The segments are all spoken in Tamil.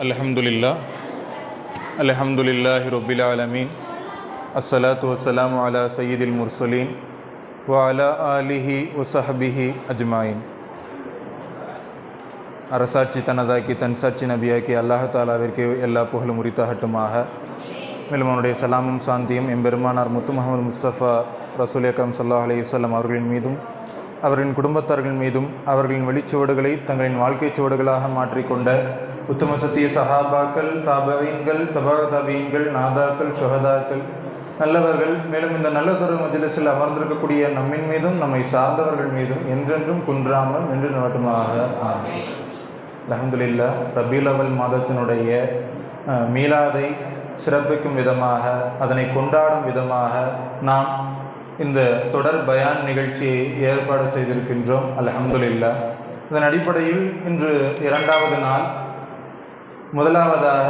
அல்ஹம்துலில்லாஹி ரப்பில் ஆலமீன். அஸ்ஸலாத்து வஸ்ஸலாமு அலா சய்யிதில் முர்சலீன் வ அலா ஆலிஹி வஸஹ்பிஹி அஜ்மாயின். அரசாட்சி தனதாக்கி தன் சாட்சி நபியாக்கி அல்லாஹ் தாலாவிற்கு எல்லா புகழும் உரித்தாகட்டுமாக. மேலும் அவனுடைய சலாமும் சாந்தியும் எம்பெருமானார் முத்து முஹம்மது முஸ்தஃபா ரசூல் அக்ரம் ஸல்லல்லாஹு அலைஹி வஸல்லம் அவர்களின் மீதும் அவர்களின் குடும்பத்தார்கள் மீதும் அவர்களின் வழிச்சுவடுகளை தங்களின் வாழ்க்கை சுவடுகளாக மாற்றிக்கொண்ட உத்தம சத்திய சஹாபாக்கள், தாபீன்கள், தபா தாபீன்கள், நாதாக்கள், ஷுஹதாக்கள், நல்லவர்கள், மேலும் இந்த நல்லதொரு மஜ்லிஸில் அமர்ந்திருக்கக்கூடிய நம்மின் மீதும் நம்மை சார்ந்தவர்கள் மீதும் என்றென்றும் குன்றாமல் நின்று நிலவட்டுமாக. அல்ஹம்துலில்லாஹ். ரபீல் அவல் மாதத்தினுடைய மீலாதை சிறப்பிக்கும் விதமாக, அதனை கொண்டாடும் விதமாக நாம் இந்த தொடர் பயான் நிகழ்ச்சியை ஏற்பாடு செய்திருக்கின்றோம். அல்ஹம்துலில்லாஹ். இதன் அடிப்படையில் இன்று இரண்டாவது நாள். முதலாவதாக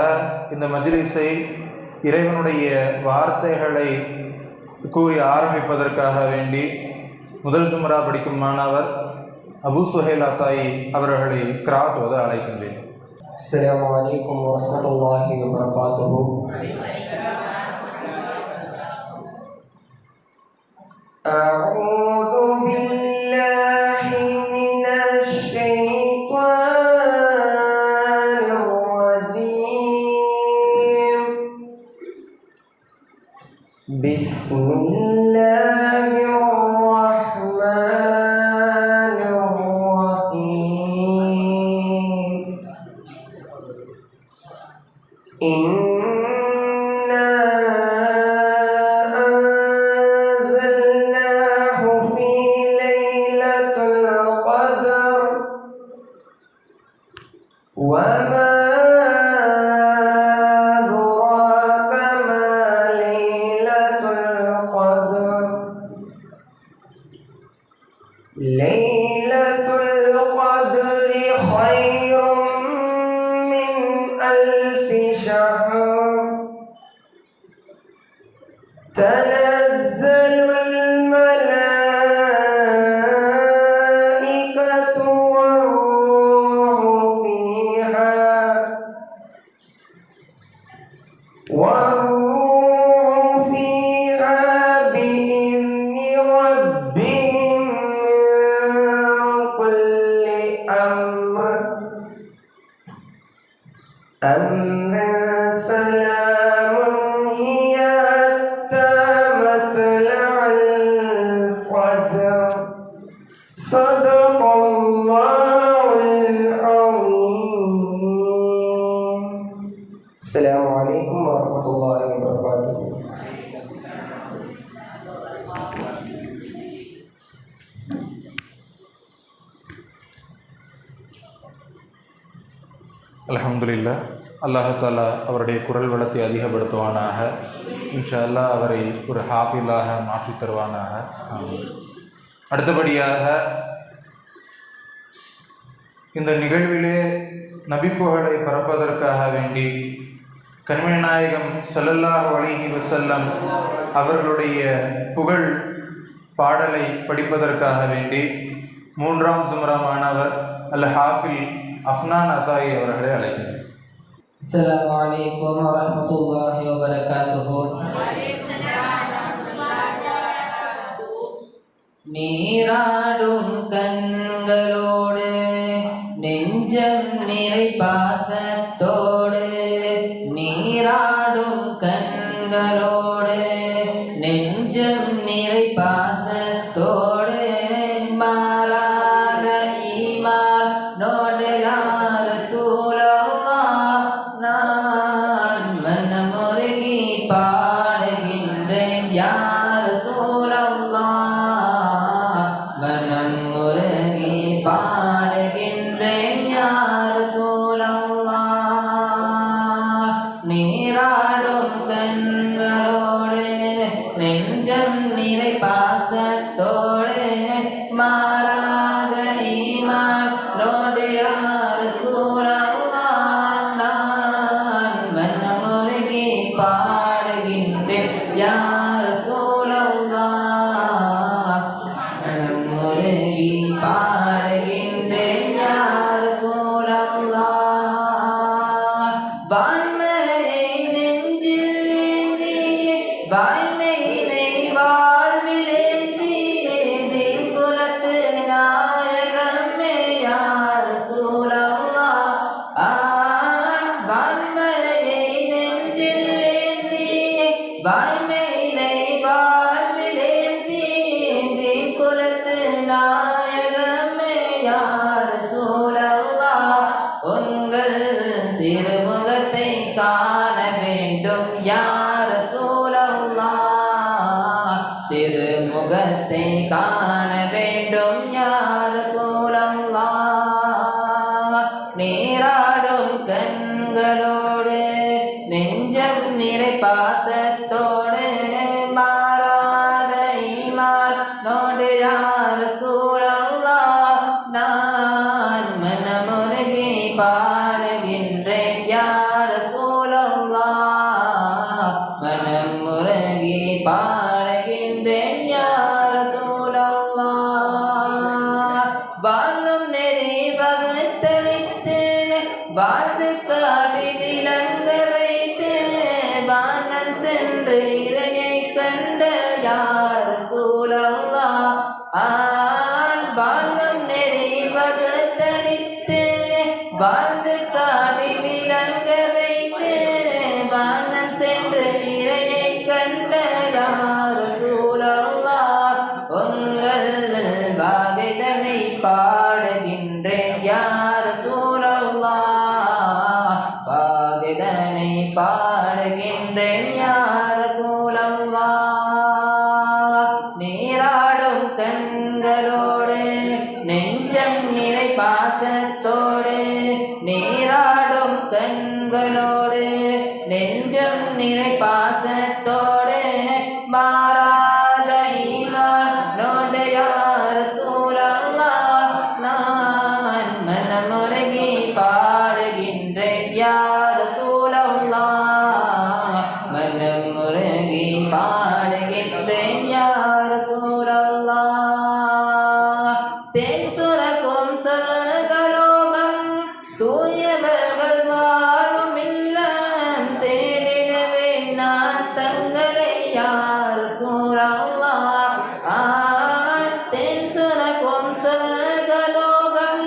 இந்த மஜ்லிஸை இறைவனுடைய வார்த்தைகளை கூறி ஆரம்பிப்பதற்காக வேண்டி முதல் ஜும்ரா படிக்கும் மாணவர் அபு சுஹைல் அத்தாயி அவர்களை கிராத் ஓத அழைக்கின்றேன். அஸ்ஸலாமு அலைக்கும் வரஹ்மத்துல்லாஹி வபரகாத்துஹு. அஊது பில்லாஹி மினஷ் ஷைத்தானிர் ரஜீம். பிஸ்மில்லாஹிர் ரஹ்மானிர் ரஹீம். இன்னா அன்ஸல்னாஹு ஃபீ லைலத்துல் கத்ர் வமா அத்ராக மா லைலத்துல் கத்ர். லைலத்துல் கத்ரி ഖൈറും மின் அல்ஃபி ஷஹர். தனஸ்ஸலுல் மலாயிகத்து வர்ரூஹு ஃபீஹா பிஇذنி ரப்பிஹிம் மின் குல்லி அம்ர். சலாமுன் ஹிய ஹத்தா மத்லஅல் ஃபஜர். ஸதகல்லாஹுல் அலீம். அஸ்ஸலாமு அலைக்கும் வரஹ்மத்துல்லாஹி வபரகாத்துஹு. அல்ஹம்துலில்லாஹ். அல்லாஹ் தாலா அவருடைய குரல் வளத்தை அதிகப்படுத்துவானாக. இன்ஷா அல்லாஹ் அவரை ஒரு ஹாஃபிலாக மாற்றித் தருவானாக. ஆமீன். அடுத்தபடியாக இந்த நிகழ்விலே நபிப்புகளை பரப்பதற்காக வேண்டி கண்மணி நாயகம் ஸல்லல்லாஹு அலைஹி வஸல்லம் அவர்களுடைய புகழ் பாடலை படிப்பதற்காக வேண்டி மூன்றாம் ஜும்ரா மாணவர் அல் ஹாஃபில் அஃப்னான் அத்தாயி அவர்களை அழைக்கின்றனர். அஸ்ஸலாமு அலைக்கும் வரஹ்மத்துல்லாஹி வபரகாத்துஹு. நீராடும் கண்களோடு நெஞ்சம் நிறை பாசத்தோடு, நீராடும் கண்களோடு நெஞ்சம் நிறை பாசத்தோடு, மாறாத ஈமான் நோடு யா ரசூலல்லாஹ் நான் மனமுருகி பாடுகின்றேன். யா ரசூலல்லாஹ் மனமுருகி பாடுகின்றேன். யா ரசூலல்லாஹ் நீராடும் கண்களோடு நெஞ்சம் நிறை பாசத்தோடு, மாறாத ஈமான் நோடு யா ரசூலல்லாஹ் நான் மனமுருகி பாடுகின்றேன். யா ரசூலல்லாஹ் மனமுருகி பாடுகின்றேன் யா ரசூலல்லாஹ். வான்மறையை நெஞ்சில் ஏந்தியே வாய்மையினை வாழ்வில் ஏந்தியே தின் குலத்து நாயகமே யா ரசூலல்லாஹ். வான்மறையை நெஞ்சில் ஏந்தியே வாய்மையினை வாழ்வில் ஏந்தியே தின் குலத்து நாயகமே யா ரசூலல்லாஹ். உங்கள் திருமுகத்தை காண வேண்டும் யா ரசூலல்லாஹ். திருமுகத்தை காண வேண்டும் யா ரசூலல்லாஹ். நீராடும் கண்களோடு நெஞ்சம் நிறை பாசத்தோடு மாறாத ஈமானோடு யா ரசூலல்லாஹ் நான் மனமுருகி பாடுகின்றேன் யா ரசூலல்லாஹ். மனமுருகி பாடுகின்றேன் யா ரசூலல்லாஹ். வாழும் நெறி வகுத்தளித்து வாழ்ந்து காட்டி விளங்க வைத்து வானம் சென்று இறையை கண்ட யா ரசூலல்லாஹ். வாழும் நெறி வகுத்தளித்து வாழ்ந்து காட்டி விளங்க வைத்து வானம் சென்று இறையை கண்ட யா ரசூலல்லாஹ். உங்கள் வாகிதனை பாடுகின்றேன் யா ரசூலல்லாஹ். வாகிதனை பாடுகின்றேன் யா ரசூலல்லாஹ். நீராடும் கண்களோடு நெஞ்சம் நிறை பாசத்தோடு நீராடும் கண்களோடு நெஞ்சம் நிறை பாசத்தோடு மாறாத ஈமானோடு யா ரசூலல்லாஹ் நான் மனமுருகி பாடுகின்றேன் யா ரசூலல்லாஹ். மனமுருகி பாடுகின்றேன் யா ரசூலல்லாஹ். தேன் சுரக்கும் சொர்க்கலோகம் தூயவர்கள் வாழும் இல்லம் தேடிடவே நான் தங்களை யா ரசூலல்லாஹ். தேன் சுரக்கும் சொர்க்கலோகம்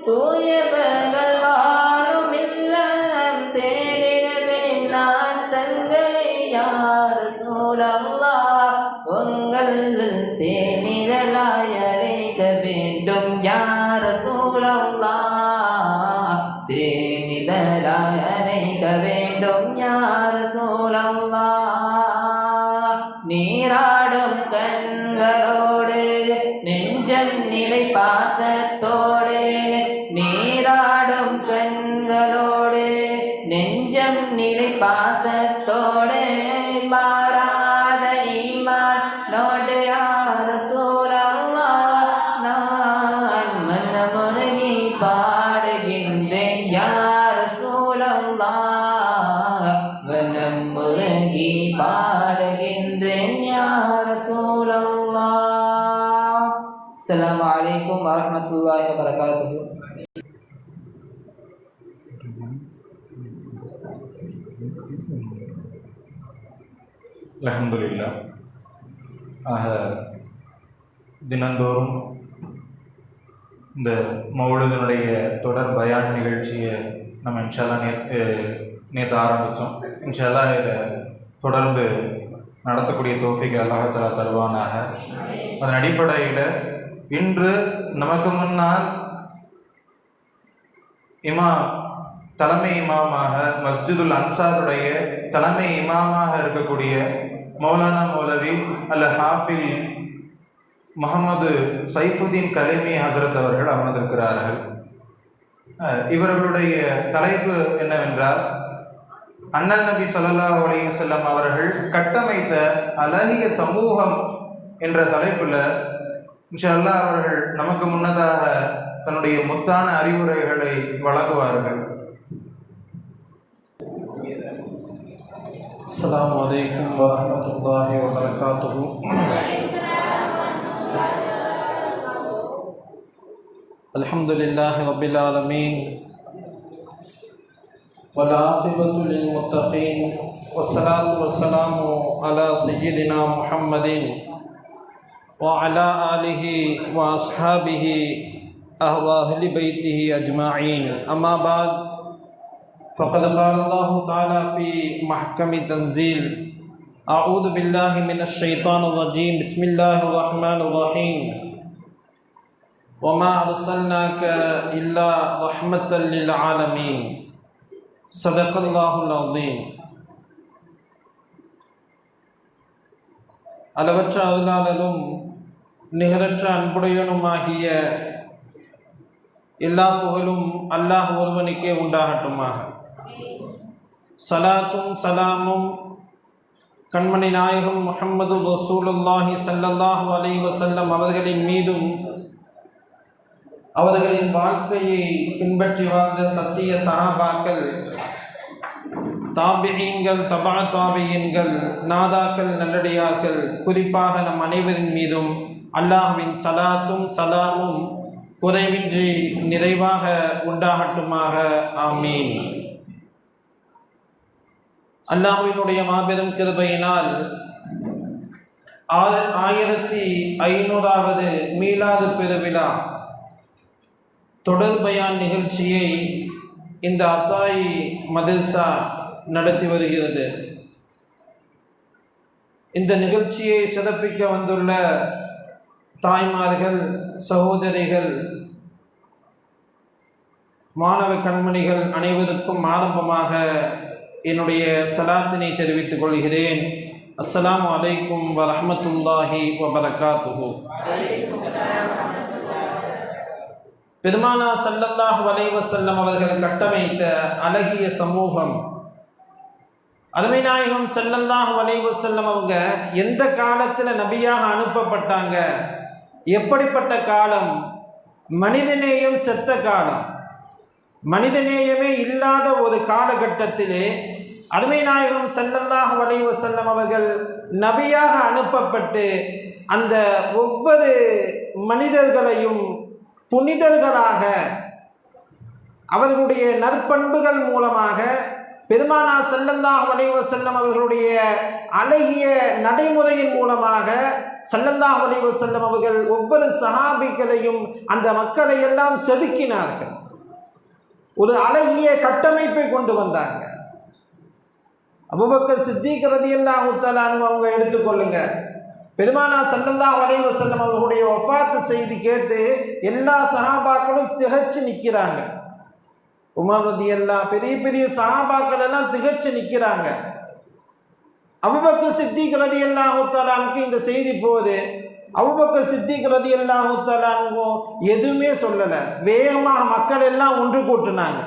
தூயவர்கள் வாழும் இல்லம் தேடிடவே நான் தங்களை யா ரசூலல்லாஹ். உங்கள் தேனிதழாய் அழைக்க வேண்டும் யா ரசூலல்லாஹ். தேனிதழாய் அழைக்க வேண்டும் யா ரசூலல்லாஹ். நீராடும் கண்களோடு நெஞ்சம் நிறை பாசத்தோடு நீராடும் கண்களோடு நெஞ்சம் நிறை பாசத்தோடு மாறாத ஈமானோடு யா ரசூலல்லாஹ் நான் மனமுருகி பாடுகின்றேன் யா ரசூலல்லாஹ். மனமுருகி பாடுகின்றேன் யா ரசூலல்லாஹ். அஸ்ஸலாமு அலைக்கும் வரஹ்மத்துல்லாஹி வபரகாத்துஹு. அல்ஹம்துலில்லாஹ். ஆக தினந்தோறும் இந்த மௌலிதினுடைய தொடர் பயான் நிகழ்ச்சியை நம்ம இன்ஷால்லா நேற்று ஆரம்பித்தோம். இன்ஷால்லா இதை தொடர்ந்து நடத்தக்கூடிய தௌஃபீக் அல்லாஹ் தஆலா தருவானாக. அதன் அடிப்படையில் இன்று நமக்கு முன்னால் தலைமை இமாமாக மஸ்ஜிதுல் அன்சாருடைய தலைமை இமாமாக இருக்கக்கூடிய மௌலானா மௌலவி அல் ஹாஃபில் முகமது சைஃபுதீன் கலிமி ஹசரத் அவர்கள் அமர்ந்திருக்கிறார்கள். இவர்களுடைய தலைப்பு என்னவென்றால், அண்ணல் நபி ஸல்லல்லாஹு அலைஹி வஸல்லம் அவர்கள் கட்டமைத்த அழகிய சமூகம் என்ற தலைப்பில் இன்ஷா அல்லாஹ் அவர்கள் நமக்கு முன்னதாக தன்னுடைய முத்தான அறிவுரைகளை வழங்குவார்கள். அஸ்ஸலாமு அலைக்கும் வரஹ்மத்துல்லாஹி வபரகாத்துஹு. الحمد لله رب العالمين والعاقبة للمتقين والصلاة والسلام على سيدنا محمد وعلى آله وأصحابه وأهل بيته أجمعين أما بعد فقد قال الله تعالى في محكم تنزيل أعوذ بالله من الشيطان الرجيم بسم الله الرحمن الرحيم وما أرسلناك إلا رحمة للعالمين صدق الله العظيم. அளவற்ற அருளாளரும் நிகரற்ற அன்புடையனுமாகிய எல்லா புகழும் அல்லாஹ் ஒருவனுக்கே உண்டாகட்டுமாக. சலாத்தும் சலாமும் கண்மணி நாயகம் முஹம்மது ரசூலுல்லாஹி ஸல்லல்லாஹு அலைஹி வஸல்லம் அவர்களின் மீதும் அவர்களின் வாழ்க்கையை பின்பற்றி வாழ்ந்த சத்திய சஹாபாக்கள், தாபிஈன்கள், தபா தாபிஈன்கள், நாதாக்கள், நல்லடியார்கள், குறிப்பாக நம் அனைவரின் மீதும் அல்லாஹ்வின் சலாத்தும் சலாமும் குறைவின்றி நிறைவாக உண்டாகட்டுமாக. ஆமீன். அல்லாஹ்வினுடைய மாபெரும் கிருபையினால் 1500வது மீலாது பெருவிழா தொடர் பயான் நிகழ்ச்சியை இந்த அத்தாயி மதரசா நடத்தி வருகிறது. இந்த நிகழ்ச்சியை சிறப்பிக்க வந்துள்ள தாய்மார்கள், சகோதரிகள், மாணவ கண்மணிகள் அனைவருக்கும் ஆரம்பமாக என்னுடைய சலாத்தினை தெரிவித்துக் கொள்கிறேன். அஸ்ஸலாமு அலைக்கும் வரஹ்மத்துல்லாஹி வபரகாத்துஹு. பெருமானா ஸல்லல்லாஹு அலைஹி வஸல்லம் அவர்கள் கட்டமைத்த அழகிய சமூகம். அருமை நாயகம் ஸல்லல்லாஹு அலைஹி வஸல்லம் அவங்க எந்த காலத்தில் நபியாக அனுப்பப்பட்டாங்க, எப்படிப்பட்ட காலம்? மனிதநேயம் செத்த காலம். மனிதநேயமே இல்லாத ஒரு காலகட்டத்திலே அருமை நாயகம் ஸல்லல்லாஹு அலைஹி வஸல்லம் அவர்கள் நபியாக அனுப்பப்பட்டு அந்த ஒவ்வொரு மனிதர்களையும் புனிதர்களாக அவர்களுடைய நற்பண்புகள் மூலமாக பெருமானா ஸல்லல்லாஹு அலைஹி வஸல்லம் அவர்களுடைய அழகிய நடைமுறையின் மூலமாக ஸல்லல்லாஹு அலைஹி வஸல்லம் அவர்கள் ஒவ்வொரு சஹாபிகளையும் அந்த மக்களை எல்லாம் செதுக்கினார்கள். ஒரு அழகிய கட்டமைப்பை கொண்டு வந்தாங்க. அபூபக்கர் சித்திக் ரலியல்லாஹு தஆலா அன்ஹு அவங்க எடுத்துக்கொள்ளுங்க. பெருமானா ஸல்லல்லாஹு அலைஹி வஸல்லம் அவர்களுடைய வஃபாத் செய்தி கேட்டு எல்லா சஹாபாக்களும் திகைச்சு நிற்கிறாங்க. உமர் ரலியல்லாஹு பெரிய பெரிய சஹாபாக்கள் எல்லாம் திகைச்சு நிற்கிறாங்க. அபூபக்கர் சித்திக் ரலியல்லாஹு தஆலா அன்ஹுக்கு இந்த செய்தி போகுது. அபூபக்கர் சித்திக் ரலியல்லாஹு தஆலா அன்ஹு எதுவுமே சொல்லலை. வேகமாக மக்கள் எல்லாம் ஒன்று கூட்டினாங்க,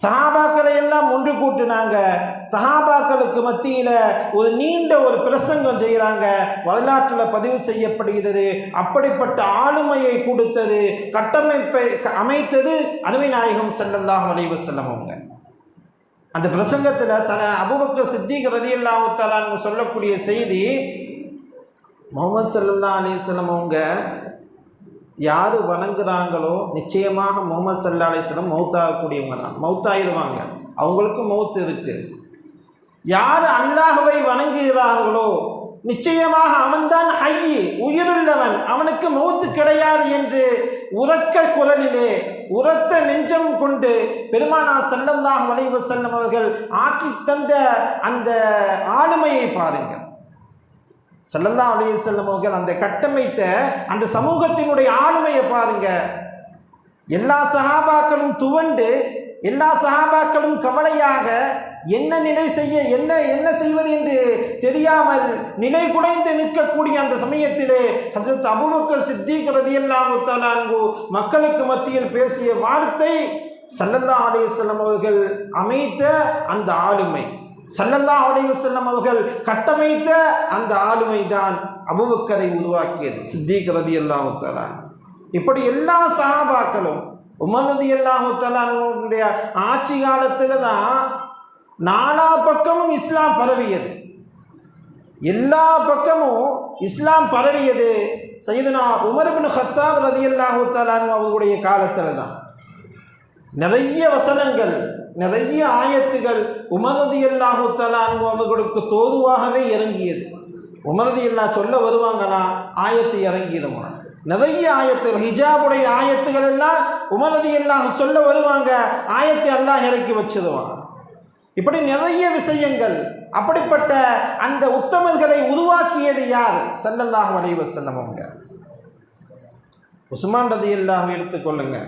சஹாபாக்களை எல்லாம் ஒன்று கூட்டினாங்க. சஹாபாக்களுக்கு மத்தியில் ஒரு நீண்ட ஒரு பிரசங்கம் செய்கிறாங்க. வரலாற்றில் பதிவு செய்யப்படுகிறது. அப்படிப்பட்ட ஆளுமையை கொடுத்தது, கட்டமைப்பை அமைத்தது அருமை நாயகம் ஸல்லல்லாஹு அலைஹி வஸல்லம் அவங்க. அந்த பிரசங்கத்தில் அபூபக்கர் சித்திக் ரலியல்லாஹு தஆலா அன்ஹு சொல்லக்கூடிய செய்தி, முஹம்மது ஸல்லல்லாஹு அலைஹி வஸல்லம் அவங்க யார் வணங்குறாங்களோ நிச்சயமாக முஹம்மது ஸல்லல்லாஹு அலைஹி வஸல்லம் மௌத்தாகக்கூடியவங்க தான், மௌத்தாயிடுவாங்க, அவங்களுக்கு மௌத்து இருக்குது. யார் அல்லாஹ்வை வணங்குகிறார்களோ நிச்சயமாக அவன்தான் ஹய்யி, உயிருள்ளவன், அவனுக்கு மௌத்து கிடையாது என்று உரக்க குரலிலே உரத்த நெஞ்சம் கொண்டு பெருமானா ஸல்லல்லாஹு அலைஹி வஸல்லம் அவர்கள் ஆக்கி தந்த அந்த ஆளுமையை பாருங்கள். ஸல்லல்லாஹு அலைஹி வஸல்லம் அவர்கள் அந்த கட்டமைத்த அந்த சமூகத்தினுடைய ஆளுமையை பாருங்க. எல்லா சஹாபாக்களும் துவண்டு, எல்லா சஹாபாக்களும் கவலையாக என்ன நிலை செய்ய என்ன செய்வது என்று தெரியாமல் நிலை குலைந்து நிற்கக்கூடிய அந்த சமயத்திலே ஹஸரத் அபூபக்கர் சித்திக் ரலியல்லாஹு தஆலா அன்ஹு மக்களுக்கு மத்தியில் பேசிய வார்த்தை ஸல்லல்லாஹு அலைஹி வஸல்லம் அவர்கள் அமைத்த அந்த ஆளுமை, ஸல்லல்லாஹு அலைஹி வஸல்லம் அவர்கள் கட்டமைத்த அந்த ஆளுமை தான் அபூபக்கரை உருவாக்கியது, சித்திக் ரலியல்லாஹு தஆலா. இப்படி எல்லா சஹாபாக்களும் உமர் ரலியல்லாஹு தஆலா அவர்களுடைய ஆட்சி காலத்தில் தான் நாலா பக்கமும் இஸ்லாம் பரவியது. எல்லா பக்கமும் இஸ்லாம் பரவியது. சையதுனா உமர் இப்னு கத்தாப் ரலியல்லாஹு தஆலா அன்ஹு அவர்களுடைய காலத்தில் தான் நிறைய வசனங்கள், நிறைய ஆயத்துகள் உமர் ரலியல்லாஹு தஆலா அன்ஹு அவர்களுக்கு தோதுவாகவே இறங்கியது. உமர் ரலியல்லாஹு சொல்ல வருவாங்கன்னா ஆயத்து இறங்கிடுமா. நிறைய ஆயத்துகள், ஹிஜாபுடைய ஆயத்துகள் எல்லாம் உமர் ரலியல்லாஹு சொல்ல வருவாங்க, ஆயத்தை அல்லாஹ் இறக்கி வச்சிருவான். இப்படி நிறைய விஷயங்கள். அப்படிப்பட்ட அந்த உத்தமர்களை உருவாக்கியது யார்? ஸல்லல்லாஹு அலைஹி வஸல்லம் அவங்க. உஸ்மான் ரலியல்லாஹு எடுத்துக்கொள்ளுங்க.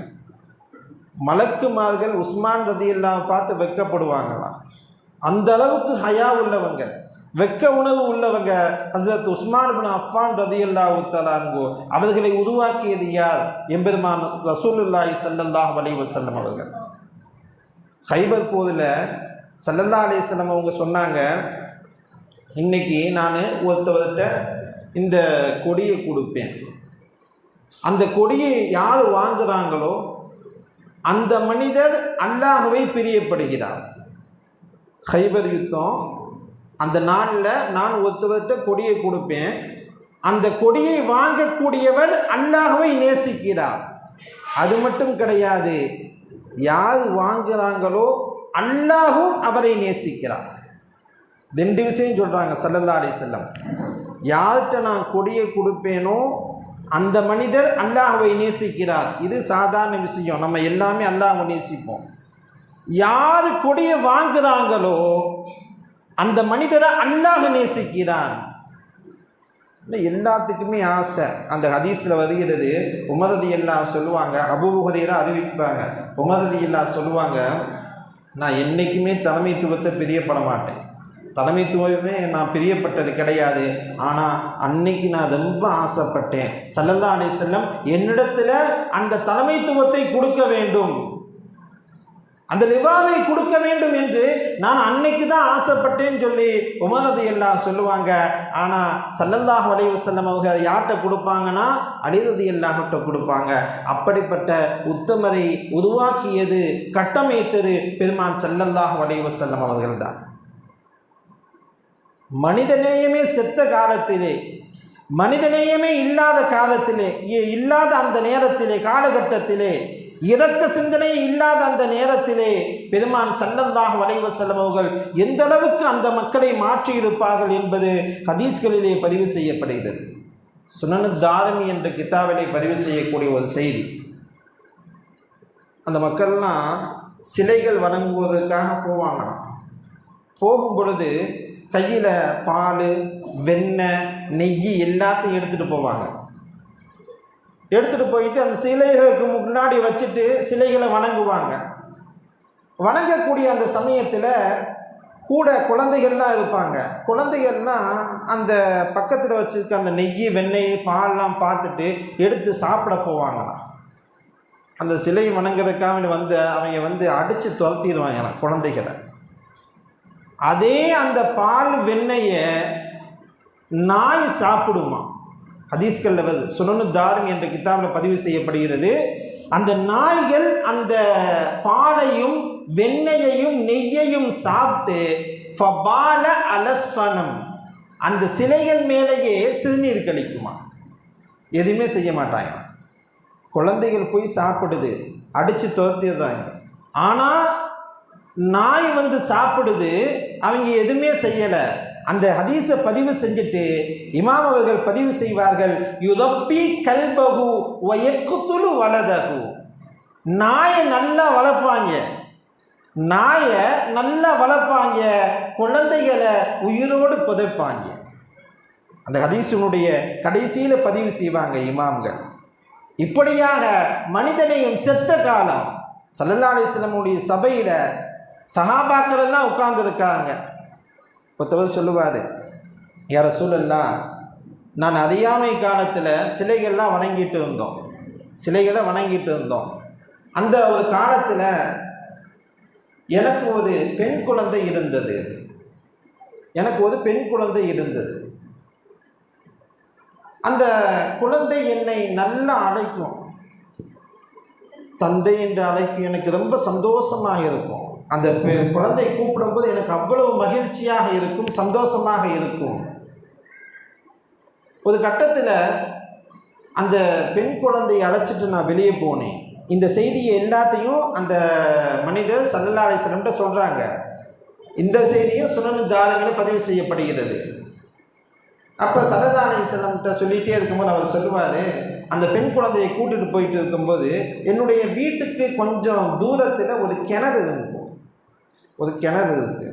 மலக்குமார்கள் உஸ்மான் ரலியல்லாஹு பார்த்து வெட்கப்படுவாங்களாம். அந்த அளவுக்கு ஹயா உள்ளவங்க, வெட்க உணர்வு உள்ளவங்க ஹஸரத் உஸ்மான் இப்னு அஃபான் ரலியல்லாஹு தஆலா அன்ஹு. அவர்களை உருவாக்கியது யார்? எம்பெருமான் ரசூலுல்லாஹி ஸல்லல்லாஹு அலைஹி வஸல்லம் அவர்கள். கைபர் போதில் ஸல்லல்லாஹு அலைஹி வஸல்லம் அவங்க சொன்னாங்க, இன்னைக்கு நான் ஒருத்தவர்கிட்ட இந்த கொடியை கொடுப்பேன், அந்த கொடியை யார் வாங்குறாங்களோ அந்த மனிதர் அல்லாஹ்வை பிரியப்படுகிறார். கைபர் யுத்தம் அந்த நாளில் நான் ஒருத்தவர்கிட்ட கொடியை கொடுப்பேன், அந்த கொடியை வாங்கக்கூடியவர் அல்லாஹ்வை நேசிக்கிறார். அது மட்டும் கிடையாது, யார் வாங்குறாங்களோ அல்லாஹும் அவரை நேசிக்கிறார். 2 விஷயம் சொல்கிறாங்க ஸல்லல்லாஹு அலைஹி வஸல்லம். யார்கிட்ட நான் கொடியை கொடுப்பேனோ அந்த மனிதர் அல்லாஹ்வை நேசிக்கிறார். இது சாதாரண விஷயம், நம்ம எல்லாமே அல்லாஹ்வை நேசிப்போம். யார் கொடியை வாங்குறாங்களோ அந்த மனிதரை அல்லாஹ் நேசிக்கிறான். எல்லாத்துக்குமே ஆசை. அந்த ஹதீஸில் வருகிறது, உமர் ரலியல்லாஹு சொல்லுவாங்க, அபூ ஹுரைரா அறிவிப்பாங்க, உமர் ரலியல்லாஹு சொல்லுவாங்க, நான் என்றைக்குமே தலைமைத்துவத்தை பிரியப்பட மாட்டேன், தலைமைத்துவமே நான் பிரியப்பட்டது கிடையாது. ஆனால் அன்னைக்கு நான் ரொம்ப ஆசைப்பட்டேன், ஸல்லல்லாஹு அலைஹி வஸல்லம் என்னிடத்தில் அந்த தலைமைத்துவத்தை கொடுக்க வேண்டும், அந்த லிவாவை கொடுக்க வேண்டும் என்று நான் அன்னைக்கு தான் ஆசைப்பட்டேன்னு சொல்லி உமர் ரலியல்லாஹு சொல்லுவாங்க. ஆனால் ஸல்லல்லாஹு அலைஹி வஸல்லம் அவங்க யார்கிட்ட கொடுப்பாங்கன்னா அலி ரலியல்லாஹுட்ட கொடுப்பாங்க. அப்படிப்பட்ட உத்தமரை உருவாக்கியது, கட்டமைத்தது பெருமான் ஸல்லல்லாஹு அலைஹி வஸல்லம் அவர்கள் தான். மனிதநேயமே செத்த காலத்திலே, மனிதநேயமே இல்லாத காலத்திலே, இல்லாத அந்த நேரத்திலே, காலகட்டத்திலே, இரக்க சிந்தனை இல்லாத அந்த நேரத்திலே பெருமான் ஸல்லல்லாஹு அலைஹி வஸல்லம் அவர்கள் எந்த அளவுக்கு அந்த மக்களை மாற்றியிருப்பார்கள் என்பது ஹதீஸ்களிலே பதிவு செய்யப்படுகிறது. சுனனு தாரிமி என்ற கிதாபிலே பதிவு செய்யக்கூடிய ஒரு செய்தி. அந்த மக்கள்லாம் சிலைகள் வணங்குவதற்காக போவாங்களாம். போகும் பொழுது கையில் பால், வெண்ணெய், நெய் எல்லாத்தையும் எடுத்துகிட்டு போவாங்க. எடுத்துகிட்டு போயிட்டு அந்த சிலைகளுக்கு முன்னாடி வச்சுட்டு சிலைகளை வணங்குவாங்க. வணங்கக்கூடிய அந்த சமயத்தில் கூட குழந்தைகள்லாம் இருப்பாங்க. குழந்தைகள்லாம் அந்த பக்கத்தில் வச்சுருக்க அந்த நெய், வெண்ணெய், பால்லாம் பார்த்துட்டு எடுத்து சாப்பிட போவாங்களாம். அந்த சிலை வணங்குறதுக்காக அவங்க அடித்து துரத்திடுவாங்களாம் குழந்தைகளை. அதே அந்த பால், வெண்ணெயை நாய் சாப்பிடுமா. ஹதீஸ்களில் வருது, சுனனு தாரிமி என்ற கிதாபில் பதிவு செய்யப்படுகிறது. அந்த நாய்கள் அந்த பாலையும் வெண்ணெயையும் நெய்யையும் சாப்பிட்டு ஃபபால அலசனம், அந்த சிலைகள் மேலேயே சிறுநீர் கழிக்குமா. எதுவுமே செய்ய மாட்டாங்க. குழந்தைகள் போய் சாப்பிடுது, அடித்து துரத்திடுறாங்க. ஆனால் நாய் சாப்பிடுது, அவங்க எதுவுமே செய்யலை. அந்த ஹதீஸை பதிவு செஞ்சுட்டு இமாம் அவர்கள் பதிவு செய்வார்கள், யுதப்பி கல்பகு வயக்குத்துலு வலதகு. நாயை நல்லா வளர்ப்பாங்க, நாயை நல்லா வளர்ப்பாங்க, குழந்தைகளை உயிரோடு புதைப்பாங்க. அந்த ஹதீஸினுடைய கடைசியில் பதிவு செய்வாங்க இமாம்கள். இப்படியாக மனிதனையும் செத்த காலம். ஸல்லல்லாஹு அலைஹி வஸல்லமுடைய சபையில் சஹாபாக்கள் எல்லாம் உட்கார்ந்துருக்காங்க. ஒருத்தவர் சொல்லுவார், யா ரசூலல்லாஹ், நான் அறியாமை காலத்தில் சிலைகள்லாம் வணங்கிட்டு இருந்தோம், சிலைகளை வணங்கிட்டு இருந்தோம். அந்த ஒரு காலத்தில் எனக்கு ஒரு பெண் குழந்தை இருந்தது, எனக்கு ஒரு பெண் குழந்தை இருந்தது. அந்த குழந்தை என்னை நல்லா அழைக்கும், தந்தை என்று அழைக்கும். எனக்கு ரொம்ப சந்தோஷமாக இருக்கும். அந்த குழந்தை கூப்பிடும்போது எனக்கு அவ்வளவு மகிழ்ச்சியாக இருக்கும், சந்தோஷமாக இருக்கும். ஒரு கட்டத்தில் அந்த பெண் குழந்தையை அழைச்சிட்டு நான் வெளியே போனேன். இந்த செய்தியை எல்லாத்தையும் அந்த மனிதர் ஸல்லல்லாஹு அலைஹி வஸல்லம் சொல்கிறாங்க. இந்த செய்தியும் சுனன் தாரிமில் பதிவு செய்யப்படுகிறது. அப்போ ஸல்லல்லாஹு அலைஹி வஸல்லம் சொல்லிகிட்டே இருக்கும்போது அவர் சொல்லுவார், அந்த பெண் குழந்தையை கூட்டிகிட்டு போயிட்டு இருக்கும்போது என்னுடைய வீட்டுக்கு கொஞ்சம் தூரத்தில் ஒரு கிணறு இருக்கும். ஒரு கிணறு இருக்குது.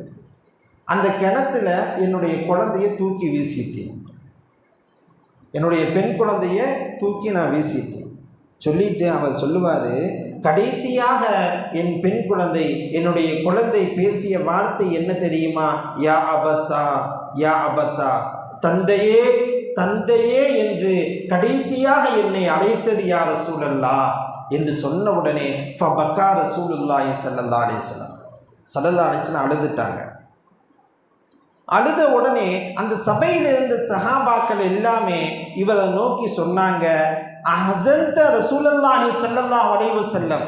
அந்த கிணத்துல என்னுடைய குழந்தைய தூக்கி வீசிட்டேன். என்னுடைய பெண் குழந்தைய தூக்கி நான் வீசிட்டேன் சொல்லிட்டு அவர் சொல்லுவார், கடைசியாக என் பெண் குழந்தை என்னுடைய குழந்தை பேசிய வார்த்தை என்ன தெரியுமா? யா அபத்தா, யா அபத்தா, தந்தையே தந்தையே என்று கடைசியாக என்னை அழைத்தது யா ரசூலல்லாஹ் என்று சொன்ன உடனே ஃபபக்கா ரசூலுல்லாஹி ஸல்லல்லாஹு அலைஹி வஸல்லம், ஸல்லல்லாஹு அலைஹி வஸல்லம் அழுதுட்டாங்க. அழுத உடனே அந்த சபையில் இருந்த சஹாபாக்கள் எல்லாமே இவரை நோக்கி சொன்னாங்க, அஹஸன்த ரசூலுல்லாஹி ஸல்லல்லாஹு அலைஹி வஸல்லம்,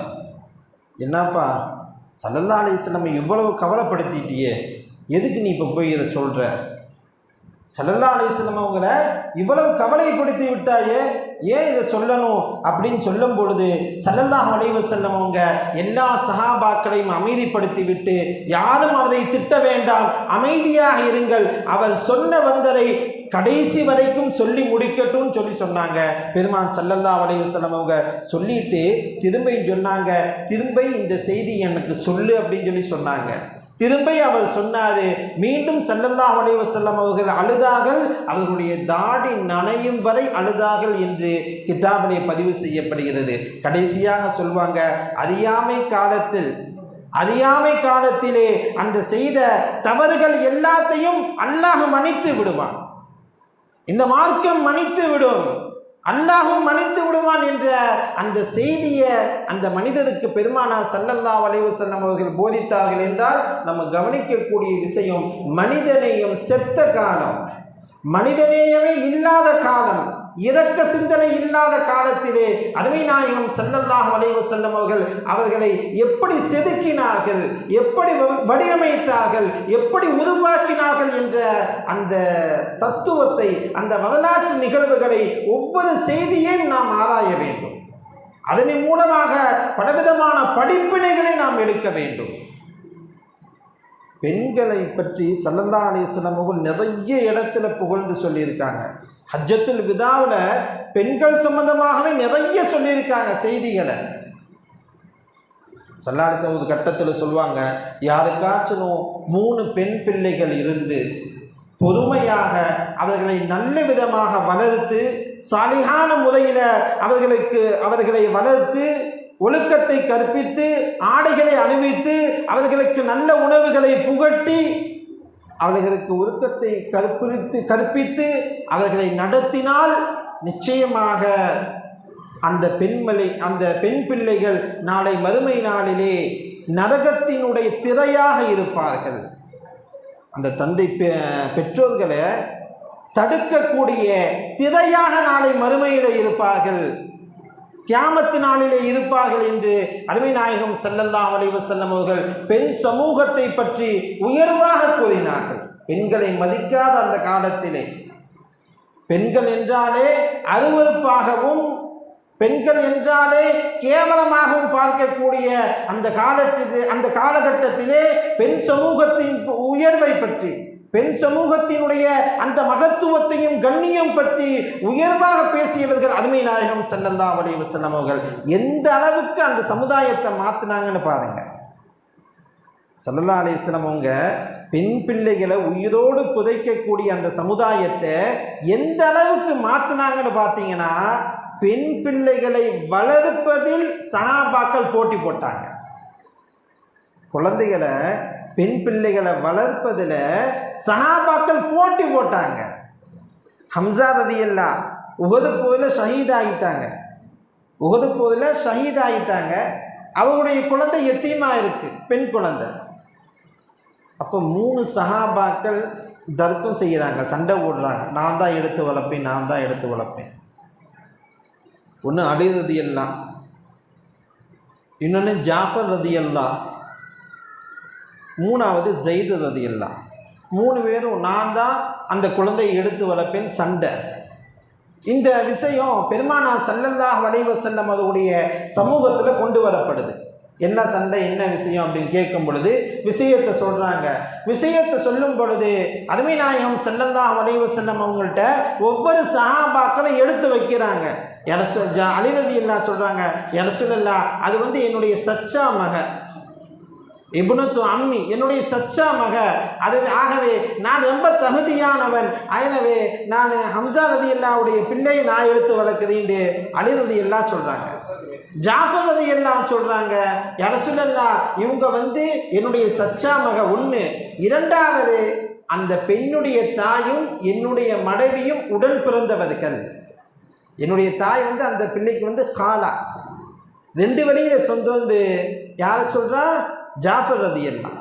என்னப்பா ஸல்லல்லாஹு அலைஹி வஸல்லம் இவ்வளவு கவலைப்படுத்திட்டியே, எதுக்கு நீ இப்போ போய் இதை சொல்கிற? ஸல்லல்லாஹு அலைஹி வஸல்லம் அவங்கள இவ்வளவு கவலைப்படுத்தி விட்டாயே, ஏன் இதை சொல்லணும் அப்படின்னு சொல்லும் பொழுது ஸல்லல்லாஹு அலைஹி வஸல்லம் அவங்க எல்லா சஹாபாக்களையும் அமைதிப்படுத்தி விட்டு, யாரும் அவரை திட்ட வேண்டாம், அமைதியாக இருங்கள், அவர் சொன்ன வந்ததை கடைசி வரைக்கும் சொல்லி முடிக்கட்டும் சொன்னாங்க. பெருமான் ஸல்லல்லாஹு அலைஹி வஸல்லம் அவங்க சொல்லிட்டு திரும்ப சொன்னாங்க, திரும்ப இந்த செய்தி எனக்கு சொல்லு அப்படின்னு சொன்னாங்க. திரும்ப அவர் சொன்னார். மீண்டும் ஸல்லல்லாஹு அலைஹி வஸல்லம் அவர்கள் அழுதார்கள். அவர்களுடைய தாடி நனையும் வரை அழுதார்கள் என்று கிதாபிலே பதிவு செய்யப்படுகிறது. கடைசியாக சொல்வாங்க, அறியாமை காலத்திலே அந்த செய்த தவறுகள் எல்லாத்தையும் அல்லாஹ் மன்னித்து விடுவான். இந்த மார்க்கம் மன்னித்து விடும், அல்லாஹும் மன்னித்து விடுவான் என்ற அந்த செய்தியை அந்த மனிதருக்கு பெருமானார் ஸல்லல்லாஹு அலைஹி வஸல்லம் அவர்கள் போதித்தார்கள் என்றால் நம்ம கவனிக்கக்கூடிய விஷயம், மனிதநேயம் செத்த காலம், மனிதநேயமே இல்லாத காலம், இரக்க சிந்தனை இல்லாத காலத்திலே அருமை நாயகம் ஸல்லல்லாஹு அலைஹி வஸல்லம் அவர்களை எப்படி செதுக்கினார்கள், எப்படி வடிவமைத்தார்கள், எப்படி உருவாக்கினார்கள் என்ற அந்த தத்துவத்தை, அந்த வரலாற்று நிகழ்வுகளை ஒவ்வொரு செய்தியையும் நாம் ஆராய வேண்டும். அதன் மூலமாக பலவிதமான படிப்பினைகளை நாம் எடுக்க வேண்டும். பெண்களை பற்றி ஸல்லல்லாஹு அலைஹி வஸல்லம் அவர்கள் நிறைய இடத்துல புகழ்ந்து சொல்லியிருக்காங்க. ஹஜ்ஜத்துல் விதாவில் பெண்கள் சம்பந்தமாகவே நிறைய சொல்லியிருக்காங்க செய்திகளை. ஸல்லல்லாஹு அலைஹி வஸல்லம் கட்டத்தில் சொல்லுவாங்க, யாருக்காச்சும் 3 பெண் பிள்ளைகள் இருந்து பொறுமையாக அவர்களை நல்ல விதமாக வளர்த்து சாலிகான முறையில் அவர்களை வளர்த்து ஒழுக்கத்தை கற்பித்து ஆடைகளை அணிவித்து அவர்களுக்கு நல்ல உணவுகளை புகட்டி அவர்களுக்கு ஒழுக்கத்தை கற்பித்து அவர்களை நடத்தினால் நிச்சயமாக அந்த பெண் பிள்ளைகள் நாளை மறுமை நாளிலே நரகத்தினுடைய திரையாக இருப்பார்கள். அந்த தந்தை பெற்றோர்களை தடுக்கக்கூடிய திரையாக நாளை மறுமையிலே இருப்பார்கள், கியாமத்து நாளிலே இருப்பார்கள் என்று அருமை நாயகம் ஸல்லல்லாஹு அலைஹி வஸல்லம் அவர்கள் பெண் சமூகத்தை பற்றி உயர்வாக கூறினார்கள். பெண்களை மதிக்காத அந்த காலத்திலே பெண்கள் என்றாலே அருவருப்பாகவும் பெண்கள் என்றாலே கேவலமாகவும் பார்க்கக்கூடிய அந்த காலகட்டத்திலே பெண் சமூகத்தின் உயர்வை பற்றி, பெண் சமூகத்தினுடைய அந்த மகத்துவத்தையும் கண்ணியம் பற்றி உயர்வாக பேசியவர்கள் அருமை நாயகம் ஸல்லல்லாஹு அலைஹி வஸல்லம் அவர்கள். எந்த அளவுக்கு அந்த சமுதாயத்தை மாற்றினாங்கன்னு பாருங்க. ஸல்லல்லாஹு அலைஹி வஸல்லம் அவங்க பெண் பிள்ளைகளை உயிரோடு புதைக்கக்கூடிய அந்த சமுதாயத்தை எந்த அளவுக்கு மாற்றினாங்கன்னு பார்த்தீங்கன்னா, பெண் பிள்ளைகளை வளர்ப்பதில் சஹாபாக்கள் போட்டி போட்டாங்க. குழந்தைகளை பெண் பிள்ளைகளை வளர்ப்பதில் சஹாபாக்கள் போட்டி போட்டாங்க. ஹம்ஸா ரலியல்லாஹு உஹது போரில் ஷஹீதாயிட்டாங்க. அவருடைய குழந்தை எத்தீமாக இருக்குது, பெண் குழந்தை. அப்போ 3 சஹாபாக்கள் தர்க்கம் செய்கிறாங்க, சண்டை போடுறாங்க, நான் தான் எடுத்து வளர்ப்பேன். ஒன்று அலி ரலியல்லாஹு, இன்னொன்று ஜாஃபர் ரலியல்லாஹு, 3வது ஸைத் ரலியல்லாஹு. 3 பேரும் நான் தான் அந்த குழந்தையை எடுத்து வளர்ப்பேன், சண்டை. இந்த விஷயம் பெருமானார் ஸல்லல்லாஹு அலைஹி வஸல்லம் அவருடைய சமூகத்தில் கொண்டு வரப்படுது. என்ன சண்டை, என்ன விஷயம் அப்படின்னு கேட்கும் பொழுது விஷயத்தை சொல்கிறாங்க. விஷயத்தை சொல்லும் பொழுது அருமை நாயகம் ஸல்லல்லாஹு அலைஹி வஸல்லம் அவங்கள்ட்ட ஒவ்வொரு சஹாபாக்களும் எடுத்து வைக்கிறாங்க. அலி ரலியல்லாஹு சொல்கிறாங்க, யா ரசூலல்லாஹ், அது என்னுடைய சச்சா மக, இப்னத்து அம்மி, என்னுடைய சச்சா மக, அது ஆகவே நான் ரொம்ப தகுதியானவன், எனவே நான் ஹம்சா ரலியல்லாஹுடைய பிள்ளையை நான் எடுத்து வளர்க்குறேன் அலி ரலியல்லாஹு சொல்கிறாங்க. ஜாஃபர் ரலியல்லாஹு சொல்கிறாங்க, யா ரசூலல்லாஹ், இவங்க என்னுடைய சச்சா மக ஒன்று, இரண்டாவது அந்த பெண்ணுடைய தாயும் என்னுடைய மனைவியும் உடன் பிறந்தவர்கள். என்னுடைய தாய் அந்த பிள்ளைக்கு காலா, ரெண்டு வழியில் சொந்தம். யாரை சொல்கிறா? ஜாஃபர் ரலியல்லாஹு.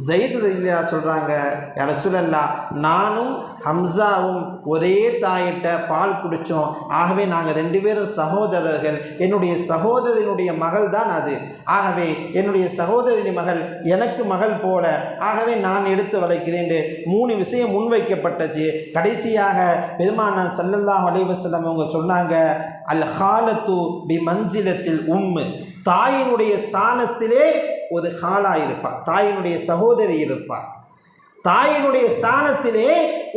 ஸைத் ரலியல்லாஹு சொல்கிறாங்க, யா ரசூலல்லாஹ், நானும் ஹம்சாவும் ஒரே தாயிட்ட பால் குடித்தோம், ஆகவே நாங்கள் ரெண்டு பேரும் சகோதரர்கள், என்னுடைய சகோதரனுடைய மகள் தான் அது, ஆகவே என்னுடைய சகோதரின் மகள் எனக்கு மகள் போல, ஆகவே நான் எடுத்து வளர்க்கிறேன். 3 விஷயம் முன்வைக்கப்பட்டச்சு. கடைசியாக பெருமானார் ஸல்லல்லாஹு அலைஹி வஸல்லம் அவங்க சொன்னாங்க, அல் ஹாலத்து பி மன்சிலத்தில் உம்மு, தாயினுடைய ஸ்தானத்திலே ஒரு ஹாலா இருப்பார், தாயினுடைய சகோதரி இருப்பார். தாயினுடைய ஸ்தானத்திலே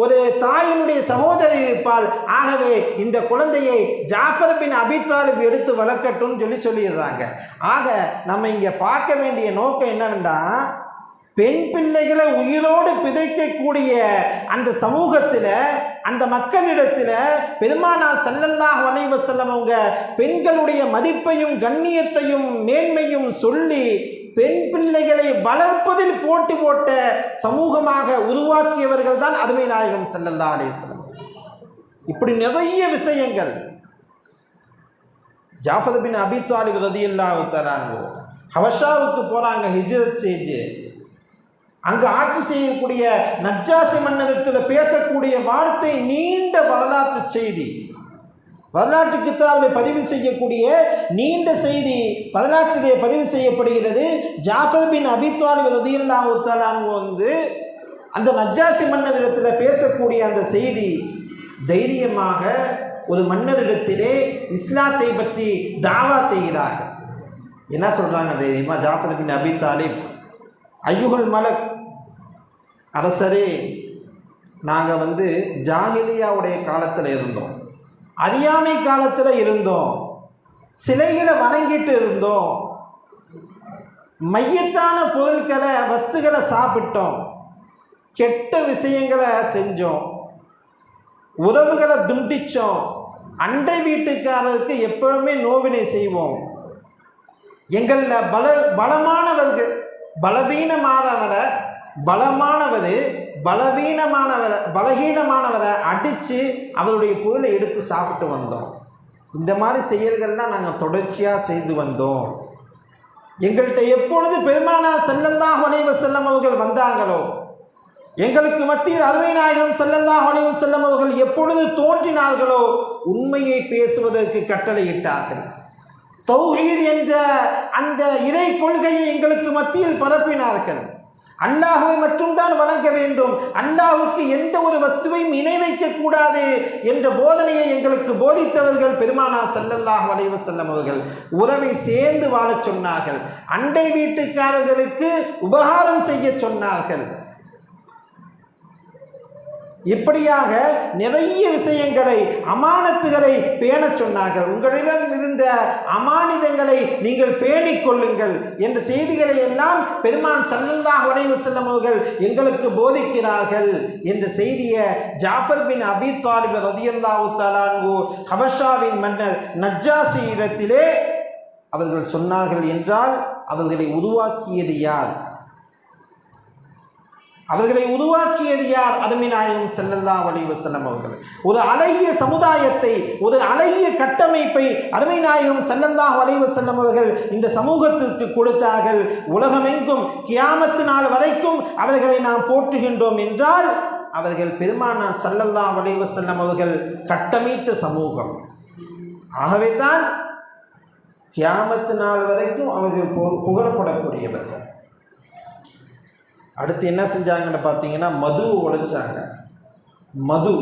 ஒரு தாயினுடைய சகோதரி இருப்பாள். ஆகவே இந்த குழந்தையை ஜாஃபர் பின் அபி தாலிப் எடுத்து வளர்க்கட்டும் சொல்லிடுறாங்க. ஆக நம்ம இங்கே பார்க்க வேண்டிய நோக்கம் என்னவென்றா, பெண் பிள்ளைகளை உயிரோடு பிதைக்கக்கூடிய அந்த சமூகத்தில், அந்த மக்களிடத்தில் பெருமானார் ஸல்லல்லாஹு அலைஹி வஸல்லம் அவங்க பெண்களுடைய மதிப்பையும் கண்ணியத்தையும் மேன்மையும் சொல்லி பெண் பிள்ளைகளை வளர்ப்பதில் போட்டி போட்ட சமூகமாக உருவாக்கியவர்கள் தான் அருமை நாயகம் ஸல்லல்லாஹு அலைஹி வஸல்லம். இப்படி நிறைய விஷயங்கள். ஜாஃபர் பின் அபி தாலிப் ரலியல்லாஹு தஆலா ஹபஷாவுக்கு போகிறாங்க, ஹிஜ்ரத் செஞ்சு. அங்கே ஆட்சி செய்யக்கூடிய நஜ்ஜாசி மன்னரிடத்தில் பேசக்கூடிய வார்த்தை நீண்ட வரலாற்று செய்தி, வரலாற்று கித்தாபில் பதிவு செய்யக்கூடிய நீண்ட செய்தி வரலாற்றிலே பதிவு செய்யப்படுகிறது. ஜாஃபர் பின் அபி தாலிப் ரலியல்லாஹு தஆலா அந்த நஜ்ஜாசி மன்னரிடத்தில் பேசக்கூடிய அந்த செய்தி, தைரியமாக ஒரு மன்னரிடத்திலே இஸ்லாத்தை பற்றி தாவா செய்கிறார்கள். என்ன சொல்கிறாங்க தைரியமாக? ஜாஃபர் பின் அபி தாலிப், ஐயுகுல் மலக், அரசரே, நாங்கள் ஜாஹிலியாவுடைய காலத்தில் இருந்தோம், அறியாமை காலத்தில் இருந்தோம், சிலைகளை வணங்கிட்டு இருந்தோம், மையத்தான பொருட்களை வஸ்துகளை சாப்பிட்டோம், கெட்ட விஷயங்களை செஞ்சோம், உறவுகளை துண்டிச்சோம், அண்டை வீட்டுக்காரருக்கு எப்பவுமே நோவினை செய்வோம், எங்களில் பலகீனமானவரை அடித்து அவருடைய பொருளை எடுத்து சாப்பிட்டு வந்தோம். இந்த மாதிரி செயல்கள்லாம் நாங்கள் தொடர்ச்சியாக செய்து வந்தோம். எங்கள்கிட்ட எப்பொழுது பெருமானார் ஸல்லல்லாஹு அலைஹி வஸல்லம் அவர்கள் வந்தாங்களோ, எங்களுக்கு மத்தியில் அருமை நாயகம் ஸல்லல்லாஹு அலைஹி வஸல்லம் அவர்கள் எப்பொழுது தோன்றினார்களோ உண்மையை பேசுவதற்கு கட்டளையிட்டார்கள். தௌஹீத் என்ற அந்த இறை கொள்கையை எங்களுக்கு மத்தியில் பரப்பினார்கள். அல்லாஹ்வை மட்டும்தான் வணங்க வேண்டும், அல்லாஹ்வுக்கு எந்த ஒரு வஸ்துவையும் இணை வைக்கக்கூடாது என்ற போதனையை எங்களுக்கு போதித்தவர்கள் பெருமானார் ஸல்லல்லாஹு அலைஹி வஸல்லம் அவர்கள். உறவை சேர்ந்து வாழச் சொன்னார்கள், அண்டை வீட்டுக்காரர்களுக்கு உபகாரம் செய்ய சொன்னார்கள். இப்படியாக நிறைய விஷயங்களை, அமானத்துகளை பேணச் சொன்னார்கள். உங்களிடம் இருந்த அமானிதங்களை நீங்கள் பேணிக் கொள்ளுங்கள் என்ற செய்திகளை எல்லாம் பெருமான் ஸல்லல்லாஹு அலைஹி வஸல்லம் அவர்கள் எங்களுக்கு போதிக்கிறார்கள் என்ற செய்தியை ஜாஃபர் பின் அபி தாலிப் ரலியல்லாஹு தஆலா அன்ஹு ஹபஷாவின் மன்னர் நஜ்ஜாசி இடத்திலே அவர்கள் சொன்னார்கள் என்றால் அவர்களை உருவாக்கியது யார்? அவர்களை உருவாக்கியது யார்? அருமை நாயகம் ஸல்லல்லாஹு அலைஹி வஸல்லம் அவர்கள். ஒரு அழகிய சமுதாயத்தை, ஒரு அழகிய கட்டமைப்பை அருமை நாயகம் ஸல்லல்லாஹு அலைஹி வஸல்லம் அவர்கள் இந்த சமூகத்திற்கு கொடுத்தார்கள். உலகமெங்கும் கியாமத்து நாள் வரைக்கும் அவர்களை நாம் போற்றுகின்றோம் என்றால் அவர்கள் பெருமானார் ஸல்லல்லாஹு அலைஹி வஸல்லம் அவர்கள் கட்டமைத்த சமூகம். ஆகவே தான் கியாமத்து நாள் வரைக்கும் அவர்கள் புகழப்படக்கூடியவர்கள். அடுத்து என்ன செஞ்சாங்கன்னு பார்த்தீங்கன்னா, மதுவை உழைச்சாங்க. மது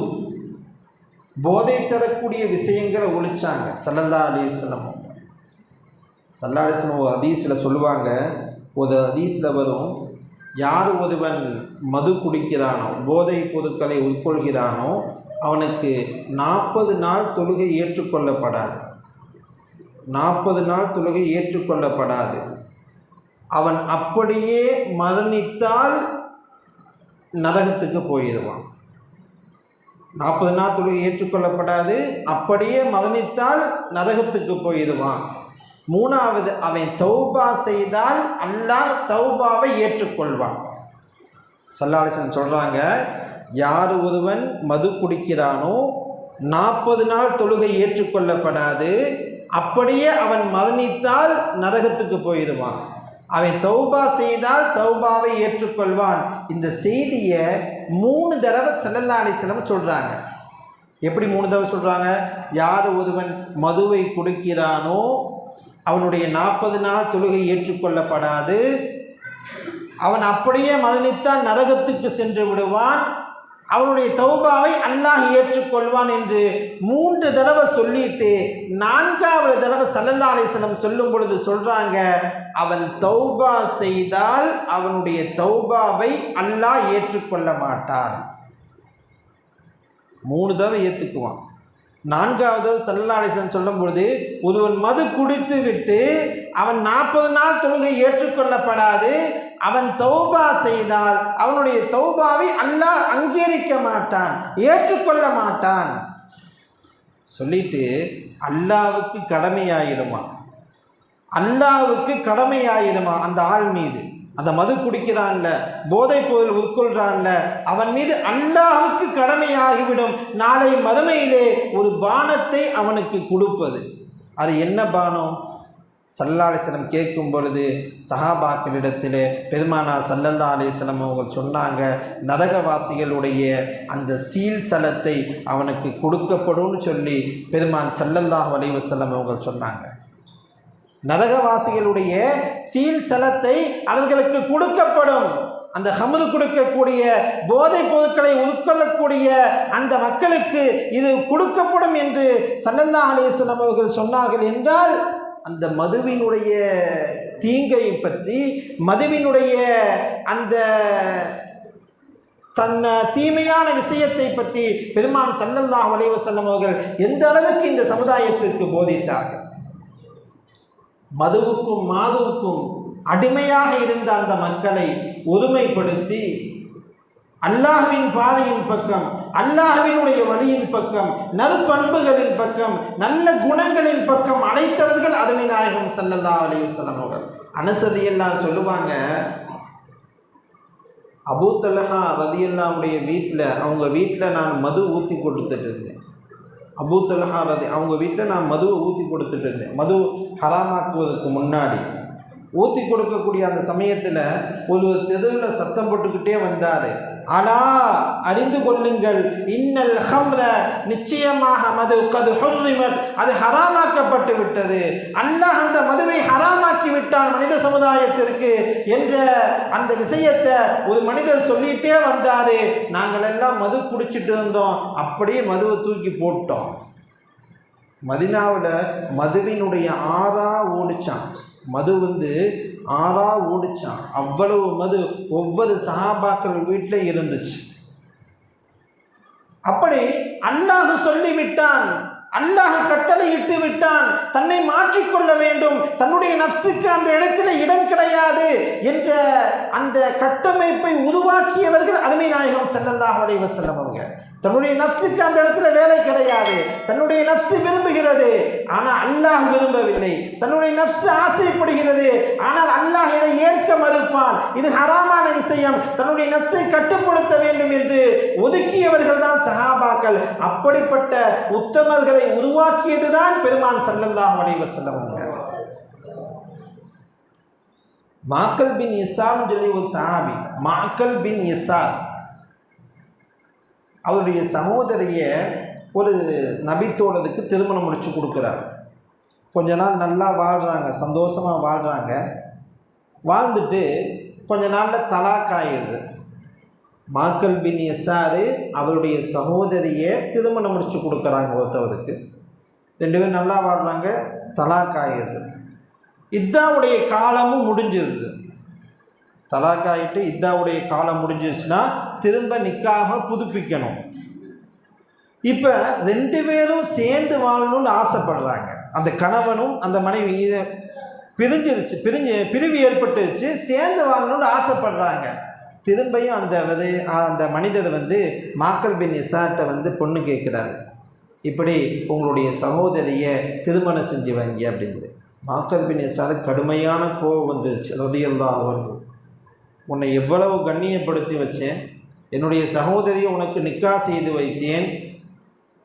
போதை தரக்கூடிய விஷயங்களை ஒழிச்சாங்க ஸல்லல்லாஹு அலைஹி வஸல்லம். ஸல்லல்லாஹு அலைஹி வஸல்லம் ஒரு ஹதீஸில் சொல்லுவாங்க, ஒரு ஹதீஸில் வரும், யார் ஒருவன் மது குடிக்கிறானோ, போதை பொருட்களை உட்கொள்கிறானோ, அவனுக்கு 40 நாள் தொழுகை ஏற்றுக்கொள்ளப்படாது. 40 நாள் தொழுகை ஏற்றுக்கொள்ளப்படாது. அவன் அப்படியே மரணித்தால் நரகத்துக்கு போயிடுவான். 40 நாள் தொழுகை ஏற்றுக்கொள்ளப்படாது, அப்படியே மரணித்தால் நரகத்துக்கு போயிடுவான். 3வது, அவன் தௌபா செய்தால் அல்லாஹ் தௌபாவை ஏற்றுக்கொள்வான். ஸல்லல்லாஹு அலைஹி வஸல்லம் சொல்கிறாங்க, யார் ஒருவன் மது குடிக்கிறானோ 40 நாள் தொழுகை ஏற்றுக்கொள்ளப்படாது, அப்படியே அவன் மரணித்தால் நரகத்துக்கு போயிடுவான். அவன் தௌபா செய்தால் தௌபாவை ஏற்றுக்கொள்வான். இந்த செய்தியை 3 தடவை ஸல்லல்லாஹு அலைஹி வஸல்லம் சொல்கிறாங்க. எப்படி 3 தடவை சொல்கிறாங்க? யார் ஒருவன் மதுவை குடிக்கிறானோ அவனுடைய 40 நாள் தொழுகை ஏற்றுக்கொள்ளப்படாது, அவன் அப்படியே மரணித்தால் நரகத்துக்கு சென்று விடுவான், அவனுடைய தௌபாவை அல்லாஹ் ஏற்றுக்கொள்வான் என்று 3 தடவை சொல்லிட்டு 4வது தடவை ஸல்லல்லாஹு அலைஹி வஸல்லம் சொல்லும் பொழுது சொல்கிறாங்க, அவன் தௌபா செய்தால் அவனுடைய தௌபாவை அல்லாஹ் ஏற்றுக்கொள்ள மாட்டான். 3 தடவை ஏற்றுக்குவான். 4வது ஸல்லல்லாஹு அலைஹி வஸல்லம் சொல்லும் பொழுது, ஒருவன் மது குடித்து விட்டு அவன் 40 நாள் தொழுகை ஏற்றுக்கொள்ளப்படாது, அவன் தௌபா செய்தால் அவனுடைய தௌபாவை அல்லாஹ் அங்கீகரிக்க மாட்டான், ஏற்றுக்கொள்ள மாட்டான் சொல்லிட்டு அல்லாஹ்வுக்கு கடமையாயிருமா, அல்லாஹ்வுக்கு கடமையாயிருமா அந்த ஆள் மீது. அந்த மது குடிக்கிறான்ல, போதை பொருள் உட்கொள்றான்ல, அவன் மீது அல்லாஹ்வுக்கு கடமையாகிவிடும் நாளை மறுமையிலே ஒரு பானத்தை அவனுக்கு கொடுப்பது. அது என்ன பானம்? ஸல்லல்லாஹு அலைஹி வஸல்லம் கேட்கும் பொழுது சஹாபாக்களிடத்திலே பெருமானார் ஸல்லல்லாஹு அலைஹி வஸல்லம் அவர்கள் சொன்னாங்க, நரகவாசிகளுடைய அந்த சீல் சலத்தை அவனுக்கு கொடுக்கப்படும் சொல்லி பெருமான் ஸல்லல்லாஹு அலைஹி வஸல்லம் அவர்கள் சொன்னாங்க. நரகவாசிகளுடைய சீல் சலத்தை அவர்களுக்கு கொடுக்கப்படும். அந்த ஹம்ரு கொடுக்கக்கூடிய போதை பொருட்களை உட்கொள்ளக்கூடிய அந்த மக்களுக்கு இது கொடுக்கப்படும் என்று ஸல்லல்லாஹு அலைஹி வஸல்லம் அவர்கள் சொன்னார்கள் என்றால், அந்த மதுவினுடைய தீங்கை பற்றி, மதுவினுடைய அந்த தன்ன தீமையான விஷயத்தை பற்றி பெருமான் ஸல்லல்லாஹு அலைஹி வஸல்லம் அவர்கள் எந்த அளவுக்கு இந்த சமுதாயத்திற்கு போதித்தார்கள். மதுவுக்கும் மாதுவுக்கும் அடிமையாக இருந்த அந்த மக்களை ஒருமைப்படுத்தி அல்லாஹ்வின் பாதையின் பக்கம், அல்லாஹ்வினுடைய வழியின் பக்கம், நற்பண்புகளின் பக்கம், நல்ல குணங்களின் பக்கம் அழைத்தவர்கள் அருமை நாயகம் ஸல்லல்லாஹு அலைஹி வஸல்லம் அவர்கள். அனஸ் ரலியல்லாஹு சொல்லுவாங்க, அபூ தல்ஹா ரலியல்லாஹுடைய வீட்டில், அவங்க வீட்டில் நான் மது ஊற்றி கொடுத்துட்டு இருந்தேன். அபூ தல்ஹா அவங்க வீட்டில் நான் மதுவை ஊற்றி கொடுத்துட்டு இருந்தேன். மது ஹராமாக்குவதற்கு முன்னாடி ஊற்றி கொடுக்கக்கூடிய அந்த சமயத்தில் ஒரு தெருவில் சத்தம் போட்டுக்கிட்டே வந்தார், அலா அறிந்து கொள்ளுங்கள், இன்னல் ஹம்ர நிச்சயமாக மது கது ஹுர்ரிமத், அது ஹராமாக்கப்பட்டு விட்டது, அல்லாஹ் அந்த மதுவை ஹராமாக்கி விட்டான் மனித சமுதாயத்திற்கு என்ற அந்த விஷயத்தை ஒரு மனிதர் சொல்லிகிட்டே வந்தார். நாங்கள் எல்லாம் மது குடிச்சிட்டு இருந்தோம், அப்படியே மதுவை தூக்கி போட்டோம். மதினாவில் மதுவினுடைய ஆறா ஓடிச்சான். மது ஆறா ஓடிச்சான். அவ்வளவு மது ஒவ்வொரு சஹாபாக்கள் வீட்டில் இருந்துச்சு. அப்படி அல்லாஹ் சொல்லிவிட்டான், அல்லாஹ் கட்டளை இட்டு விட்டான், தன்னை மாற்றிக்கொள்ள வேண்டும், தன்னுடைய நஃப்ஸுக்கு அந்த இடத்துல இடம் கிடையாது என்ற அந்த கட்டமைப்பை உருவாக்கியவர்கள் அருமை நாயகம் ஸல்லல்லாஹு அலைஹி வஸல்லம் அவங்க. தன்னுடைய நஃப்ஸுக்கு அந்த இடத்துல வேலை கிடையாது, தன்னுடைய நஃப்ஸ் விரும்புகிறது ஆனால் அல்லாஹ் விரும்பவில்லை, தன்னுடைய நஃப்ஸ் ஆசைப்படுகிறது ஆனால் அல்லாஹ் இதை ஏற்க மறுப்பான், இது ஹராமான விஷயம், தன்னுடைய நஃப்ஸை கட்டுப்படுத்த வேண்டும் என்று ஒதுக்கியவர்கள் தான் சஹாபாக்கள். அப்படிப்பட்ட உத்தமர்களை உருவாக்கியதுதான் பெருமான் ஸல்லல்லாஹு அலைஹி வஸல்லம். மாக்கல் பின் யஸார் சொல்லி ஒரு சஹாபி, மாக்கல் பின் யஸார் அவருடைய சகோதரிய ஒரு நபித்தோழருக்கு திருமணம் முடிச்சு கொடுக்குறார். கொஞ்ச நாள் நல்லா வாழ்கிறாங்க, சந்தோஷமாக வாழ்கிறாங்க. வாழ்ந்துட்டு கொஞ்ச நாளில் தலாக் ஆயிடுது. மாக்கல் பின் யசாரு அவருடைய சகோதரியை திருமணம் முடிச்சு கொடுக்குறாங்க ஒருத்தவருக்கு. 2 பேரும் நல்லா வாழ்றாங்க. தலாக் ஆகிடுது. இத்தாவுடைய காலமும் முடிஞ்சிருது. தலாக் ஆகிட்டு இத்தாவுடைய காலம் முடிஞ்சிருச்சுன்னா திரும்ப நிக்காக புதுப்பிக்கணும். இப்போ 2 பேரும் சேர்ந்து வாழணும்னு ஆசைப்படுறாங்க. அந்த கணவனும் அந்த மனைவி பிரிவு ஏற்பட்டுச்சு, சேர்ந்து வாழணும்னு ஆசைப்படுறாங்க. திரும்பியும் அந்த மனிதர் மாக்கல் பின் யசார்ட்ட பொண்ணு கேட்குறாரு, இப்படி உங்களுடைய சகோதரியை திருமணம் செஞ்சு வைங்க அப்படின்னு. மாக்கல் பின் யசார் கடுமையான கோபம் வந்துருச்சு. ரலியல்லாஹு அன்ஹு, உன்னை எவ்வளவு கண்ணியப்படுத்தி வச்சேன், என்னுடைய சகோதரியை உனக்கு நிக்கா செய்து வைத்தேன்,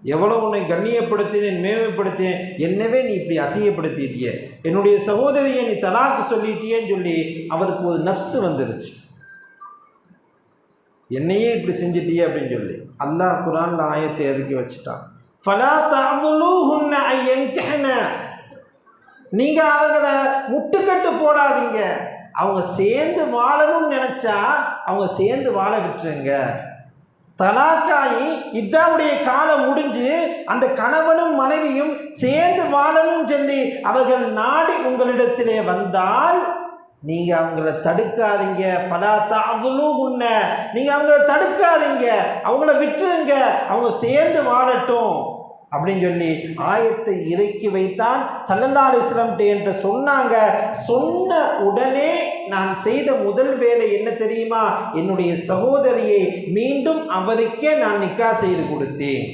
எவ்வளோ உன்னை கண்ணியப்படுத்தினேன், மேன்மைப்படுத்தேன், என்னவே நீ இப்படி அசிங்கப்படுத்திட்டிய, என்னுடைய சகோதரியை நீ தலாக்கு சொல்லிட்டியேன்னு சொல்லி அவருக்கு ஒரு நஃப்ஸ் வந்துருச்சு. என்னையே இப்படி செஞ்சிட்டியே அப்படின்னு சொல்லி அல்லாஹ் குர்ஆன்ல ஆயத்தை இறக்கி வச்சுட்டான். ஃபலா தஅதுலூஹுன்ன அய்யன்கஹன, நீங்கள் அவங்கள முட்டுக்கட்டு போடாதீங்க. அவங்க சேர்ந்து வாழணும்னு நினச்சா அவங்க சேர்ந்து வாழ விட்டுருங்க. தலாக்காயி இத்தாவுடைய காலம் முடிஞ்சு அந்த கணவனும் மனைவியும் சேர்ந்து வாழணும்னு சொல்லி அவர்கள் நாடி உங்களிடத்திலே வந்தால் நீங்கள் அவங்கள தடுக்காதீங்க. ஃபலா தஅதுலூஹுன்ன, நீங்கள் அவங்கள தடுக்காதீங்க, அவங்கள விட்டுருங்க, அவங்க சேர்ந்து வாழட்டும் அப்படின்னு சொல்லி ஆயத்தை இறக்கி வைத்தான். ஸல்லல்லாஹு அலைஹி வஸல்லம் என்று சொன்னாங்க. சொன்ன உடனே நான் செய்த முதல் வேலை என்ன தெரியுமா? என்னுடைய சகோதரியை மீண்டும் அவருக்கே நான் நிக்கா செய்து கொடுத்தேன்.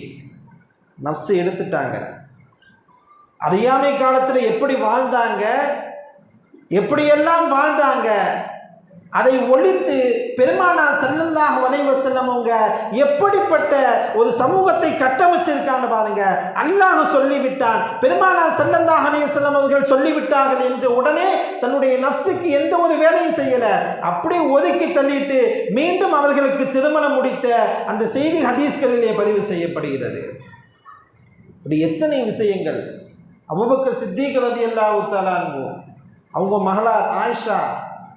நஃப்ஸ் எடுத்துட்டாங்க. அறியாமை காலத்தில் எப்படி வாழ்ந்தாங்க, எப்படியெல்லாம் வாழ்ந்தாங்க, அதை ஒழித்து பெருமானார் ஸல்லல்லாஹு அலைஹி வஸல்லம் அவங்க எப்படிப்பட்ட ஒரு சமூகத்தை கட்டமைச்சிருக்கான்னு பாருங்க. அல்லாஹ் சொல்லிவிட்டான், பெருமானார் ஸல்லல்லாஹு அலைஹி வஸல்லம் அவர்கள் சொல்லிவிட்டார்கள் என்று உடனே தன்னுடைய நஃப்ஸுக்கு எந்த ஒரு வேலையும் செய்யல, அப்படியே ஒதுக்கி தள்ளிட்டு மீண்டும் அவர்களுக்கு திருமணம் முடித்த அந்த செய்தி ஹதீஸ்களிலே பதிவு செய்யப்படுகிறது. இப்படி எத்தனை விஷயங்கள். அபூபக்கர் சித்திக் ரலியல்லாஹு தஆலா அன்ஹு அவங்க மகளார் ஆயிஷா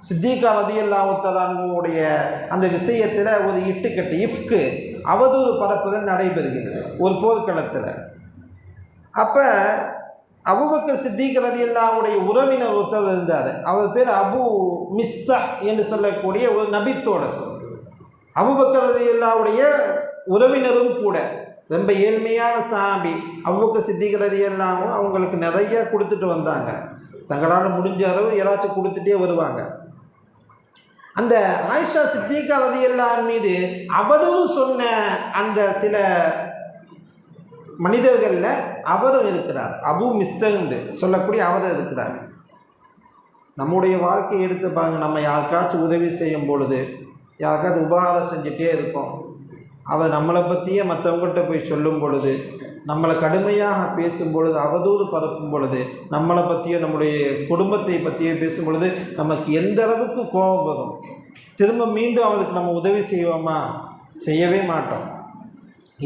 சித்திகா ரலியல்லாஹு தஆலா அன்ஹுவுடைய அந்த விஷயத்தில் ஒரு இட்டுக்கட்டு இஃப்கு அவதூறு பரப்புதல் நடைபெறுகிறது ஒரு போர்க்களத்தில். அப்போ அபூபக்கர் சித்திக் ரலியல்லாஹுடைய உறவினர் ஒருத்தவர் இருந்தார். அவர் பேர் அபு மிஸ்தஹ் என்று சொல்லக்கூடிய ஒரு நபித்தோழர். அபூபக்கர் ரலியல்லாஹுடைய உறவினரும் கூட, ரொம்ப ஏழ்மையான சஹாபி. அபூபக்கர் சித்திக் ரலியல்லாஹு அவங்களுக்கு நிறைய கொடுத்துட்டு வந்தாங்க. தங்களால் முடிஞ்ச அளவு யாராச்சும் கொடுத்துட்டே வருவாங்க. அந்த ஆயிஷா சித்திகா ரலியல்லாஹு மீது அவதூறு சொன்ன அந்த சில மனிதர்களில் அவரும் இருக்கிறார். அபு மிஸ்தன்னு சொல்லக்கூடிய அவரும் இருக்கிறார். நம்முடைய வாழ்க்கையை எடுத்து பாருங்க. நம்ம யாருக்காச்சும் உதவி செய்யும் பொழுது, யாருக்காச்சும் உபகாரம் செஞ்சுட்டே இருக்கோம், அவர் நம்மளை பற்றியே மற்றவங்கள்ட்ட போய் சொல்லும் பொழுது, நம்மளை கடுமையாக பேசும் பொழுது, அவதூறு பரப்பும் பொழுது, நம்மளை பற்றியோ நம்முடைய குடும்பத்தை பற்றியோ பேசும் பொழுது நமக்கு எந்த அளவுக்கு கோபம் வரும். திரும்ப மீண்டும் அவருக்கு நம்ம உதவி செய்வோமா? செய்யவே மாட்டோம்.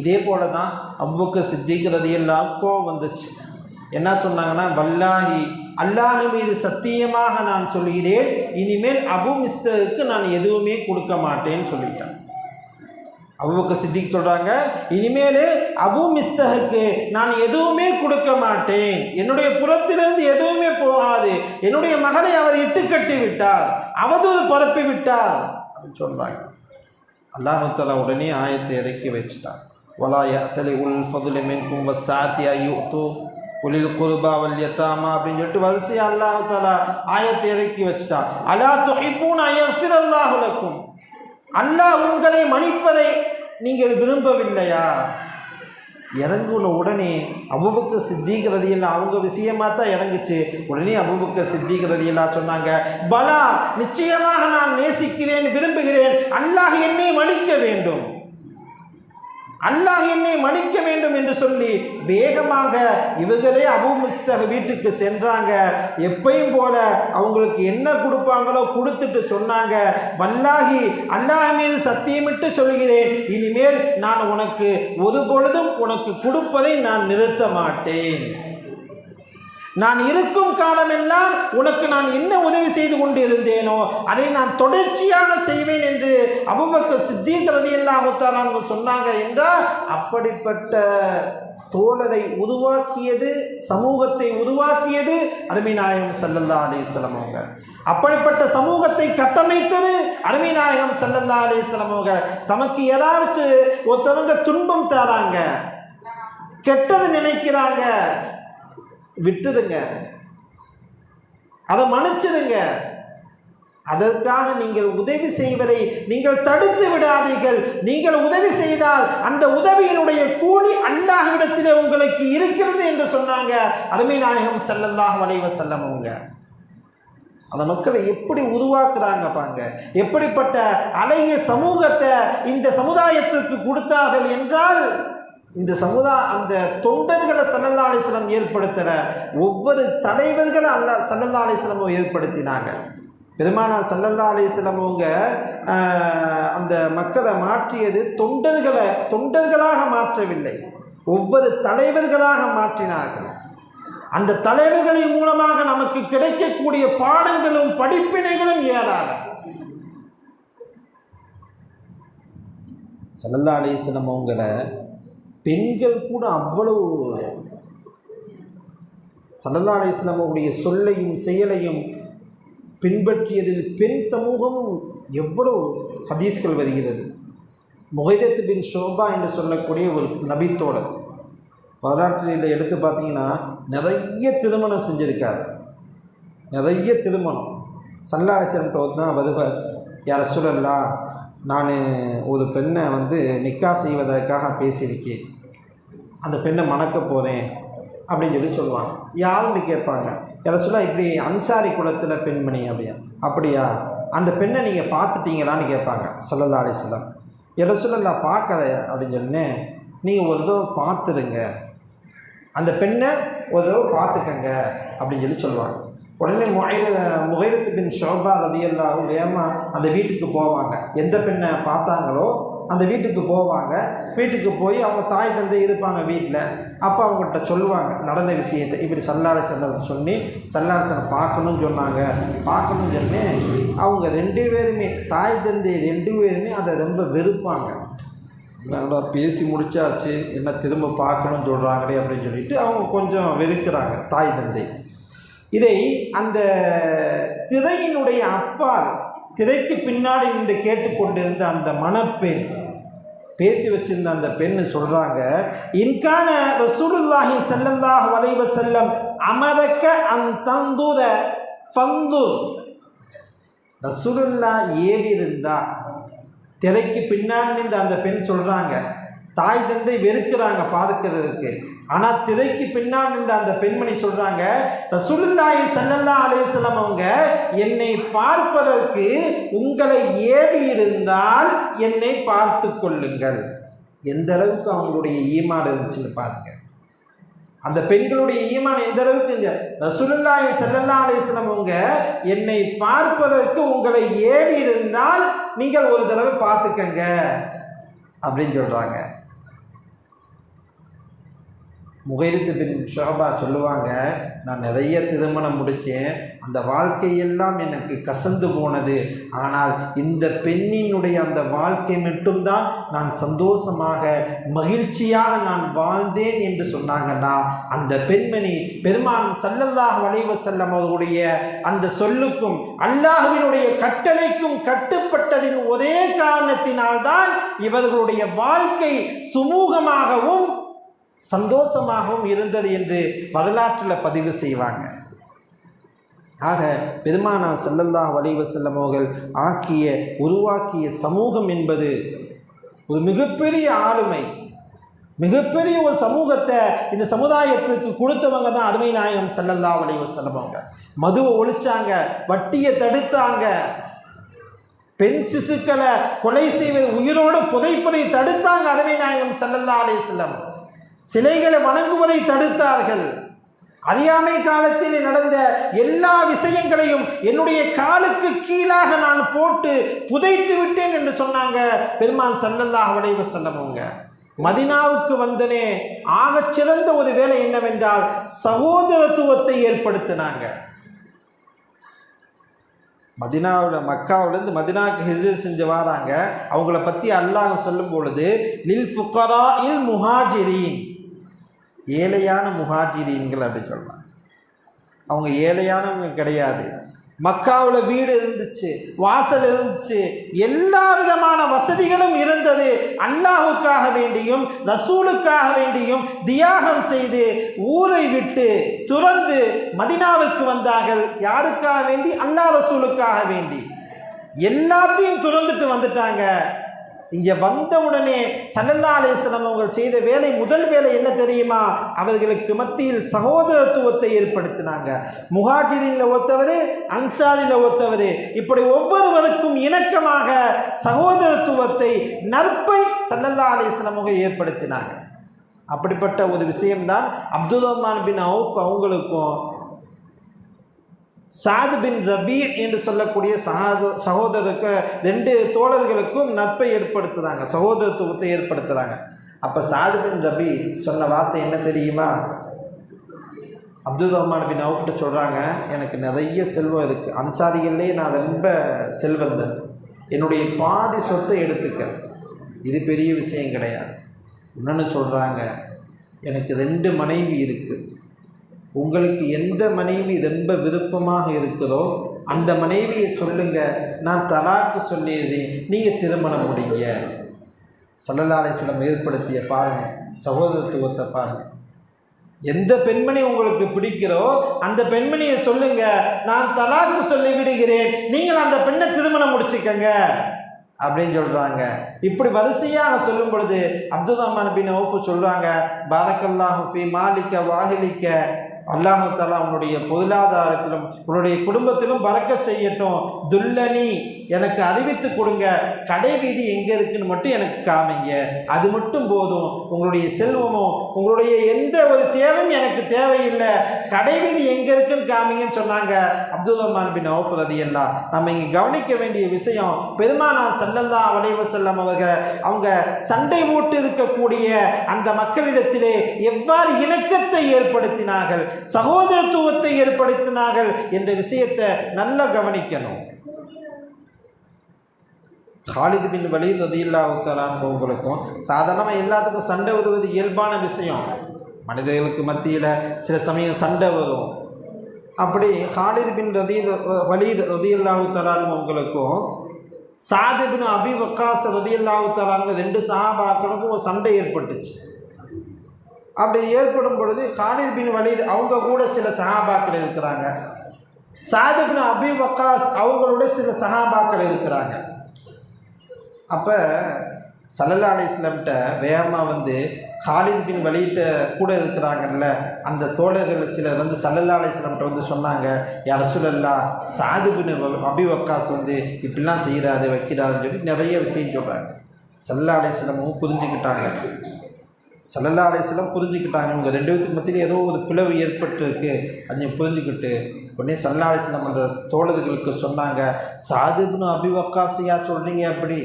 இதே போல தான் அபூபக்கர் சித்திக் ரலியல்லாஹு கோபம் வந்துச்சு. என்ன சொன்னாங்கன்னா, வல்லாஹி அல்லாஹ் மீது சத்தியமாக நான் சொல்கிறேன், இனிமேல் அபு மிஸ்தருக்கு நான் எதுவுமே கொடுக்க மாட்டேன்னு சொல்லிட்டேன். அபூபக்கர் சித்திக் சொல்கிறாங்க, இனிமேல் அபு மிஸ்தஹுக்கு நான் எதுவுமே கொடுக்க மாட்டேன், என்னுடைய புறத்திலிருந்து எதுவுமே போகாது, என்னுடைய மகனை அவர் இட்டுக்கட்டி விட்டார், அவதூறு பரப்பி விட்டார் அப்படின்னு சொல்கிறாங்க. அல்லாஹ் தஆலா உடனே ஆயத்தை இறக்கி வச்சுட்டான். வலா யஅதலி உல் ஃபதுலி மின்கும் வஸ்ஸாத்தி அய்யுது உலில் குர்பா வல் யதாமா அப்படின்னு சொல்லிட்டு வரிசையாக அல்லாஹ் தஆலா ஆயத்தை இறக்கி வச்சுட்டான். அலா துஹிப்பூன அய்யஃபிரல்லாஹு லக்கும், அல்லாஹ் உங்களை மன்னிப்பதை நீங்கள் விரும்பவில்லையா? இறங்குன உடனே அபூபக்கர் சித்திக் ரலியல்லாஹு அவங்க விஷயமாக தான் இறங்குச்சு. உடனே அபூபக்கர் சித்திக் ரலியல்லாஹு சொன்னாங்க, பலா நிச்சயமாக நான் நேசிக்கிறேன், விரும்புகிறேன், அல்லாஹ் என்னை மன்னிக்க வேண்டும், அல்லாஹ் என்னை மன்னிக்க வேண்டும் என்று சொல்லி வேகமாக இவர்களே அபு மிஸ்தஹ் வீட்டுக்கு சென்றாங்க. எப்பயும் போல அவங்களுக்கு என்ன கொடுப்பாங்களோ கொடுத்துட்டு சொன்னாங்க, வல்லாஹி அல்லாஹ் மீது சத்தியமிட்டு சொல்கிறேன், இனிமேல் நான் உனக்கு ஒரு பொழுதும் உனக்கு கொடுப்பதை நான் நிறுத்த மாட்டேன். நான் இருக்கும் காலமெல்லாம் உனக்கு நான் என்ன உதவி செய்து கொண்டு இருந்தேனோ அதை நான் தொடர்ச்சியாக செய்வேன் என்று அபூபக்கர் சித்தீக் ரலியல்லாஹு தஆலா அன்ஹு சொன்னாங்க என்றால், அப்படிப்பட்ட தோழரை உருவாக்கியது, சமூகத்தை உருவாக்கியது அருமை நாயகம் ஸல்லல்லாஹு அலைஹி வஸல்லம் அவங்க. அப்படிப்பட்ட சமூகத்தை கட்டமைத்தது அருமை நாயகம் ஸல்லல்லாஹு அலைஹி வஸல்லம் அவங்க. தமக்கு ஏதாச்சும் ஒருத்தவங்க துன்பம் தராங்க, கெட்டது நினைக்கிறாங்க, விட்டுடுங்க, அதை மன்னிச்சிடுங்க. அதற்காக நீங்கள் உதவி செய்வதை நீங்கள் தடுத்து விடாதீர்கள். நீங்கள் உதவி செய்தால் அந்த உதவியினுடைய கூலி அல்லாஹ்விடத்திலே உங்களுக்கு இருக்கிறது என்று சொன்னாங்க அருமை நாயகம் ஸல்லல்லாஹு அலைஹி வஸல்லம் அவங்க. அந்த மக்களை எப்படி உருவாக்குறாங்க பாங்க, எப்படிப்பட்ட அழகிய சமூகத்தை இந்த சமுதாயத்திற்கு கொடுத்தார்கள் என்றால், இந்த அந்த தொண்டர்களை ஸல்லல்லாஹு அலைஹி வஸல்லம் ஏற்படுத்தின ஒவ்வொரு தலைவர்களை ஸல்லல்லாஹு அலைஹி வஸல்லம் ஏற்படுத்தினாங்க. பெருமானார் ஸல்லல்லாஹு அலைஹி வஸல்லம் அவங்க அந்த மக்களை மாற்றியது தொண்டர்களாக மாற்றவில்லை, ஒவ்வொரு தலைவர்களாக மாற்றினார்கள். அந்த தலைவர்களின் மூலமாக நமக்கு கிடைக்கக்கூடிய பாடங்களும் படிப்பினைகளும் ஏராளம். ஸல்லல்லாஹு அலைஹி வஸல்லம் அவங்கள பெண்கள் கூட அவ்வளவு ஸல்லல்லாஹு அலைஹி வஸல்லம் அவருடைய சொல்லையும் செயலையும் பின்பற்றியதில் பெண் சமூகம் எவ்வளவு ஹதீஸ்கள் வருகிறது. முகைரத் பின் ஷோபா என்று சொல்லக்கூடிய ஒரு நபித்தோழர் வரலாற்றில் எடுத்து பார்த்தீங்கன்னா நிறைய திருமணம் செஞ்சுருக்கார், நிறைய திருமணம். ஸல்லல்லாஹு அலைஹி வஸல்லம் தான் வருவார், யார் ரசூலல்லாஹ், நான் ஒரு பெண்ணை நிக்கா செய்வதற்காக பேசியிருக்கேன், அந்த பெண்ணை மணக்க போகிறேன் அப்படின்னு சொல்லுவாங்க. யாருன்னு கேட்பாங்க, யார சொல்ல இப்படி அன்சாரி குலத்தில் பெண்மணி அப்படியா அந்த பெண்ணை நீங்கள் பார்த்துட்டீங்களான்னு கேட்பாங்க ஸல்லல்லாஹு அலைஹி வஸல்லம். யார சொல்ல நான் பார்க்கல அப்படின்னு சொன்னேன், நீங்கள் ஒரு தடவை பார்த்துடுங்க, அந்த பெண்ணை ஒரு தடவை பார்த்துக்கங்க அப்படின்னு சொல்லுவாங்க. உடனே முகைரத் பின் ஷோபா ரலியல்லாஹு வேகமாக அந்த வீட்டுக்கு போவாங்க. எந்த பெண்ணை பார்த்தாங்களோ அந்த வீட்டுக்கு போவாங்க. வீட்டுக்கு போய் அவங்க தாய் தந்தை இருப்பாங்க வீட்டில். அப்போ அவங்கள்ட்ட சொல்லுவாங்க நடந்த விஷயத்தை, இப்படி ஸல்லல்லாஹு அலைஹி வஸல்லம் சொல்லி ஸல்லல்லாஹு அலைஹி வஸல்லம் பார்க்கணும்னு சொன்னாங்க. பார்க்கணும்னு சொன்னே அவங்க 2 பேருமே, தாய் தந்தை 2 பேருமே அதை ரொம்ப வெறுப்பாங்க. என்னடா பேசி முடிச்சாச்சு, என்ன திரும்ப பார்க்கணும்னு சொல்கிறாங்களே அப்படின்னு சொல்லிட்டு அவங்க கொஞ்சம் வெறுக்கிறாங்க தாய் தந்தை. இதை அந்த திரையினுடைய அப்பால், திரைக்கு பின்னாடி நின்று கேட்டுக்கொண்டிருந்த அந்த மணப்பெண், பேசி வச்சிருந்த அந்த பெண்ணு சொல்கிறாங்க, இன்கான ரசூலுல்லாஹி ஸல்லல்லாஹு அலைஹி வஸல்லம் அமரக்க அன் தந்துர ஃபந்துர். ரசூலுல்லாஹ் ஏவி இருந்தா, திரைக்கு பின்னாடி நின்ற அந்த பெண் சொல்கிறாங்க, தாய் தந்தை வெறுக்கிறாங்க பார்க்கிறதுக்கு, ஆனால் திரைக்கு பின்னால் நின்ற அந்த பெண்மணி சொல்கிறாங்க, ரசூலுல்லாஹி ஸல்லல்லாஹு அலைஹி வஸல்லம் அவங்க என்னை பார்ப்பதற்கு உங்களை ஏவி இருந்தால் என்னை பார்த்து கொள்ளுங்கள். எந்த அளவுக்கு அவங்களுடைய ஈமான் இருந்துச்சுன்னு பாருங்க. அந்த பெண்களுடைய ஈமான் எந்த அளவுக்கு, ரசூலுல்லாஹி ஸல்லல்லாஹு அலைஹி வஸல்லம் அவங்க என்னை பார்ப்பதற்கு உங்களை ஏவி இருந்தால் நீங்கள் ஒரு தடவை பார்த்துக்கங்க அப்படின்னு சொல்கிறாங்க. முகைரத் பின் ஷோபா சொல்லுவாங்க, நான் நிறைய திருமணம் முடித்தேன், அந்த வாழ்க்கையெல்லாம் எனக்கு கசந்து போனது, ஆனால் இந்த பெண்ணினுடைய அந்த வாழ்க்கை மட்டும்தான் நான் சந்தோஷமாக மகிழ்ச்சியாக நான் வாழ்ந்தேன் என்று சொன்னாங்கன்னா, அந்த பெண்மணி பெருமான் ஸல்லல்லாஹு அலைஹி வஸல்லம் அவர்களுடைய அந்த சொல்லுக்கும் அல்லாஹ்வினுடைய கட்டளைக்கும் கட்டுப்பட்டதின் ஒரே காரணத்தினால்தான் இவர்களுடைய வாழ்க்கை சுமூகமாகவும் சந்தோஷமாகவும் இருந்தது என்று வரலாற்றில் பதிவு செய்வாங்க. ஆக பெருமானார் ஸல்லல்லாஹு அலைஹி வஸல்லம் அவர்கள் உருவாக்கிய சமூகம் என்பது ஒரு மிகப்பெரிய ஆளுமை, மிகப்பெரிய ஒரு சமூகத்தை இந்த சமுதாயத்துக்கு கொடுத்தவங்க தான் அருமை நாயகம் ஸல்லல்லாஹு அலைஹி வஸல்லம் அவங்க. மதுவை ஒழிச்சாங்க, வட்டியை தடுத்தாங்க, பெண் சிசுக்களை கொலை செய்வது, உயிரோடு புதைப்பதை தடுத்தாங்க அருமை நாயகம் ஸல்லல்லாஹு அலைஹி வஸல்லம். சிலைகளை வணங்குவதை தடுத்தார்கள். அறியாமை காலத்தில் நடந்த எல்லா விஷயங்களையும் என்னுடைய காலுக்கு கீழாக நான் போட்டு புதைத்து விட்டேன் என்று சொன்னாங்க பெருமான் ஸல்லல்லாஹு அலைஹி வஸல்லம் அவங்க. மதினாவுக்கு வந்தனே ஆகச்சிறந்த ஒரு வேலை என்னவென்றால் சகோதரத்துவத்தை ஏற்படுத்தினாங்க. மக்காவிலேருந்து மதினாவுக்கு ஹிஜ்ரத் செஞ்சு வராங்க. அவங்கள பற்றி அல்லாஹ் சொல்லும் பொழுது லில் ஃபுகரா இல் முஹாஜிரீன், ஏழையான முஹாஜிரீன்கள் அப்படி சொல்கிறாங்க. அவங்க ஏழையானவங்க கிடையாது. மக்காவில் வீடு இருந்துச்சு, வாசல் இருந்துச்சு, எல்லா விதமான வசதிகளும் இருந்தது. அல்லாஹுக்காக வேண்டியும் ரசூலுக்காக வேண்டியும் தியாகம் செய்து ஊரை விட்டு துறந்து மதினாவுக்கு வந்தார்கள். யாருக்காக வேண்டி? அல்லாஹ் ரசூலுக்காக வேண்டி. எல்லாத்தையும் துறந்துட்டு வந்துட்டாங்க. இங்கே வந்த உடனே ஸல்லல்லாஹு அலைஹி வஸல்லம் அவர்கள் செய்த வேலை, முதல் வேலை என்ன தெரியுமா? அவர்களுக்கு மத்தியில் சகோதரத்துவத்தை ஏற்படுத்தினாங்க. முஹாஜிரின்ல ஒருத்தவர், அன்சாரில் ஒருத்தவர், இப்படி ஒவ்வொருவருக்கும் இணக்கமாக சகோதரத்துவத்தை, நட்பை ஸல்லல்லாஹு அலைஹி வஸல்லம் அவர்கள் ஏற்படுத்தினாங்க. அப்படிப்பட்ட ஒரு விஷயம்தான் அப்துல் ரஹ்மான் பின் அவுஃப் அவங்களுக்கும் சாத் பின் ரபீ என்று சொல்லக்கூடிய சகோதரருக்கு, ரெண்டு தோழர்களுக்கும் நட்பை ஏற்படுத்துகிறாங்க, சகோதரத்துவத்தை ஏற்படுத்துகிறாங்க. அப்போ சாத் பின் ரபீ சொன்ன வார்த்தை என்ன தெரியுமா? அப்துல் ரஹ்மான் பின் அவுஃப்ட்ட சொல்கிறாங்க, எனக்கு நிறைய செல்வம் இருக்குது, அன்சாரிகளே நான் ரொம்ப செல்வந்தன், என்னுடைய பாதி சொத்தை எடுத்துக்க, இது பெரிய விஷயம் கிடையாது. இன்னொன்று சொல்கிறாங்க, எனக்கு 2 மனைவி இருக்குது, உங்களுக்கு எந்த மனைவி ரொம்ப விருப்பமாக இருக்குதோ அந்த மனைவியை சொல்லுங்க, நான் தலாக்கு சொல்லியதேன், நீங்கள் திருமணம் முடிங்க. ஸல்லல்லாஹு அலைஹி வஸல்லம் ஏற்படுத்திய பாருங்க சகோதரத்துவத்தை பாருங்க. எந்த பெண்மணி உங்களுக்கு பிடிக்கிறோ அந்த பெண்மணியை சொல்லுங்க, நான் தலாக்கு சொல்லி விடுகிறேன், நீங்கள் அந்த பெண்ணை திருமணம் முடிச்சுக்கங்க அப்படின்னு சொல்கிறாங்க. இப்படி வரிசையாக சொல்லும் பொழுது அப்துல் ரஹ்மான் பின் அவுஃப் சொல்கிறாங்க, பாரக்கல்லாஹு ஃபீ மாலிக்க வாஹிலிக்க, அல்லாஹ் தஆலா உன்னுடைய பொருளாதாரத்திலும் உன்னுடைய குடும்பத்திலும் பறக்கச் செய்யட்டும். துல்லனி, எனக்கு அறிவித்து கொடுங்க, கடை வீதி எங்கே இருக்குன்னு மட்டும் எனக்கு காமிங்க, அது மட்டும் போதும். உங்களுடைய செல்வமோ உங்களுடைய எந்த ஒரு தேவையும் எனக்கு தேவையில்லை, கடை வீதி எங்கே இருக்குன்னு காமிங்கன்னு சொன்னாங்க அப்துல் ரஹ்மான் பின் அவுஃப் ரலியல்லாஹு. நம்ம இங்கே கவனிக்க வேண்டிய விஷயம், பெருமானார் ஸல்லல்லாஹு அலைஹி வஸல்லம் அவங்க சண்டை போட்டு இருக்கக்கூடிய அந்த மக்களிடத்திலே எவ்வாறு இணக்கத்தை ஏற்படுத்தினார்கள், சகோதரத்துவத்தை ஏற்படுத்தினார்கள் என்ற விஷயத்தை நல்லா கவனிக்கணும். காலித் பின் வலீத் ரலியல்லாஹு தஆலா அவங்களுக்கும் சாதாரணமாக எல்லாத்துக்கும் சண்டை வருவது இயல்பான விஷயம், மனிதர்களுக்கு மத்தியில் சில சமயம் சண்டை வரும். அப்படி காலித் பின் வலீத் ரலியல்லாஹு தஆலா அவங்களுக்கும் சாத் பின் அபி வக்காஸ் ரலியல்லாஹு தஆலா 2 சஹாபாக்களுக்கும் ஒரு சண்டை ஏற்பட்டுச்சு. அப்படி ஏற்படும் பொழுது காலித் பின் வலீத் அவங்க கூட சில சஹாபாக்கள் இருக்கிறாங்க, சாத் பின் அபி வக்காஸ் அவங்களோட சில சஹாபாக்கள் இருக்கிறாங்க. அப்போ ஸல்லல்லாஹு அலைஹி வஸல்லம் வேகமாக காலித் பின் வலீத் கூட இருக்கிறாங்கல்ல அந்த தோழர்கள் சிலர் ஸல்லல்லாஹு அலைஹி வஸல்லம் சொன்னாங்க, யா ரசூலல்லாஹ், சாத் பின் அபி வக்காஸ் இப்படிலாம் செய்கிறாரு வைக்கிறாருன்னு சொல்லி நிறைய விஷயம் சொல்கிறாங்க. ஸல்லல்லாஹு அலைஹி வஸல்லம் புரிஞ்சுக்கிட்டாங்க. ஸல்லல்லாஹு அலைஹி வஸல்லம் புரிஞ்சுக்கிட்டாங்க, உங்கள் 2 பேத்துக்கு மத்தியில் ஏதோ ஒரு பிளவு ஏற்பட்டுருக்கு, அதை புரிஞ்சுக்கிட்டு உடனே ஸல்லல்லாஹு அலைஹி வஸல்லம் அந்த தோழர்களுக்கு சொன்னாங்க, சாத் பின் அபி வக்காஸையா சொல்கிறீங்க? அப்படி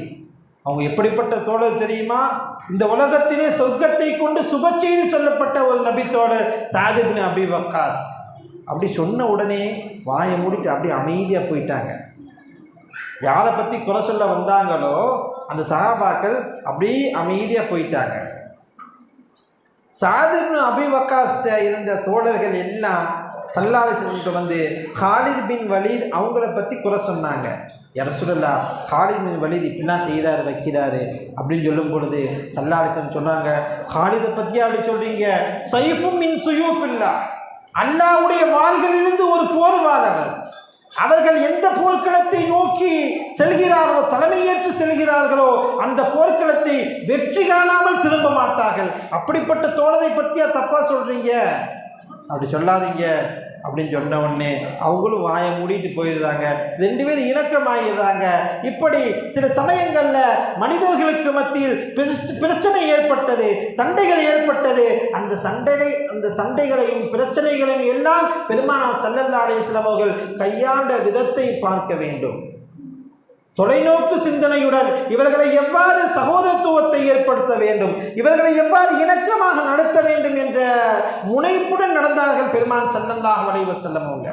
அவங்க எப்படிப்பட்ட தோழர் தெரியுமா? இந்த உலகத்திலே சொர்க்கத்தை கொண்டு சுப செய்தி சொல்லப்பட்ட ஒரு நபி தோழர் சாத் பின் அபி வக்காஸ். அப்படி சொன்ன உடனே வாயை மூடிட்டு அப்படியே அமைதியாக போயிட்டாங்க. யாரை பற்றி குறை சொல்ல வந்தாங்களோ அந்த சஹாபாக்கள் அப்படியே அமைதியாக போயிட்டாங்க. சாத் பின் அபி வக்காஸ்ட இருந்த தோழர்கள் எல்லாம் ஸல்லல்லாஹு அலைஹி வஸல்லம் காலித் பின் வலீத் அவங்கள பற்றி குறை சொன்னாங்க. யா ரசூலல்லாஹ், காலித் பின் வலீத் இப்படிலாம் செய்கிறாரு வைக்கிறாரு அப்படின்னு சொல்லும் பொழுது ஸல்லல்லாஹு அலைஹி வஸல்லம் சொன்னாங்க, காலிதை பற்றி அப்படி சொல்கிறீங்க, சைஃபும் மின் சுயூஃபில்லாஹ், அல்லாஹ்வுடைய வாள்களிலிருந்து ஒரு போர்வாள் அவர். அவர்கள் எந்த போர்க்களத்தை நோக்கி செல்கிறார்களோ, தலைமையேற்று செல்கிறார்களோ அந்த போர்க்களத்தை வெற்றி காணாமல் திரும்ப மாட்டார்கள். அப்படிப்பட்ட தோழரை பற்றியா தப்பா சொல்றீங்க? அப்படி சொல்லாதீங்க அப்படின்னு சொன்ன உடனே அவங்களும் வாயை மூடிட்டு போயிடுறாங்க. 2 பேரும் இணக்கமாகிடுறாங்க. இப்படி சில சமயங்களில் மனிதர்களுக்கு மத்தியில் பிரச்சனை ஏற்பட்டது, சண்டைகள் ஏற்பட்டது. அந்த சண்டைகளையும் பிரச்சனைகளையும் எல்லாம் பெருமானார் ஸல்லல்லாஹு அலைஹி வஸல்லம் அவர்கள் கையாண்ட விதத்தை பார்க்க வேண்டும். தொலைநோக்கு சிந்தனையுடன் இவர்களை எவ்வாறு சகோதரத்துவத்தை ஏற்படுத்த வேண்டும், இவர்களை எவ்வாறு இணக்கமாக நடத்த வேண்டும் என்ற முனைப்புடன் நடந்தார்கள் பெருமான் ஸல்லல்லாஹு அலைஹி வஸல்லம் அவங்க.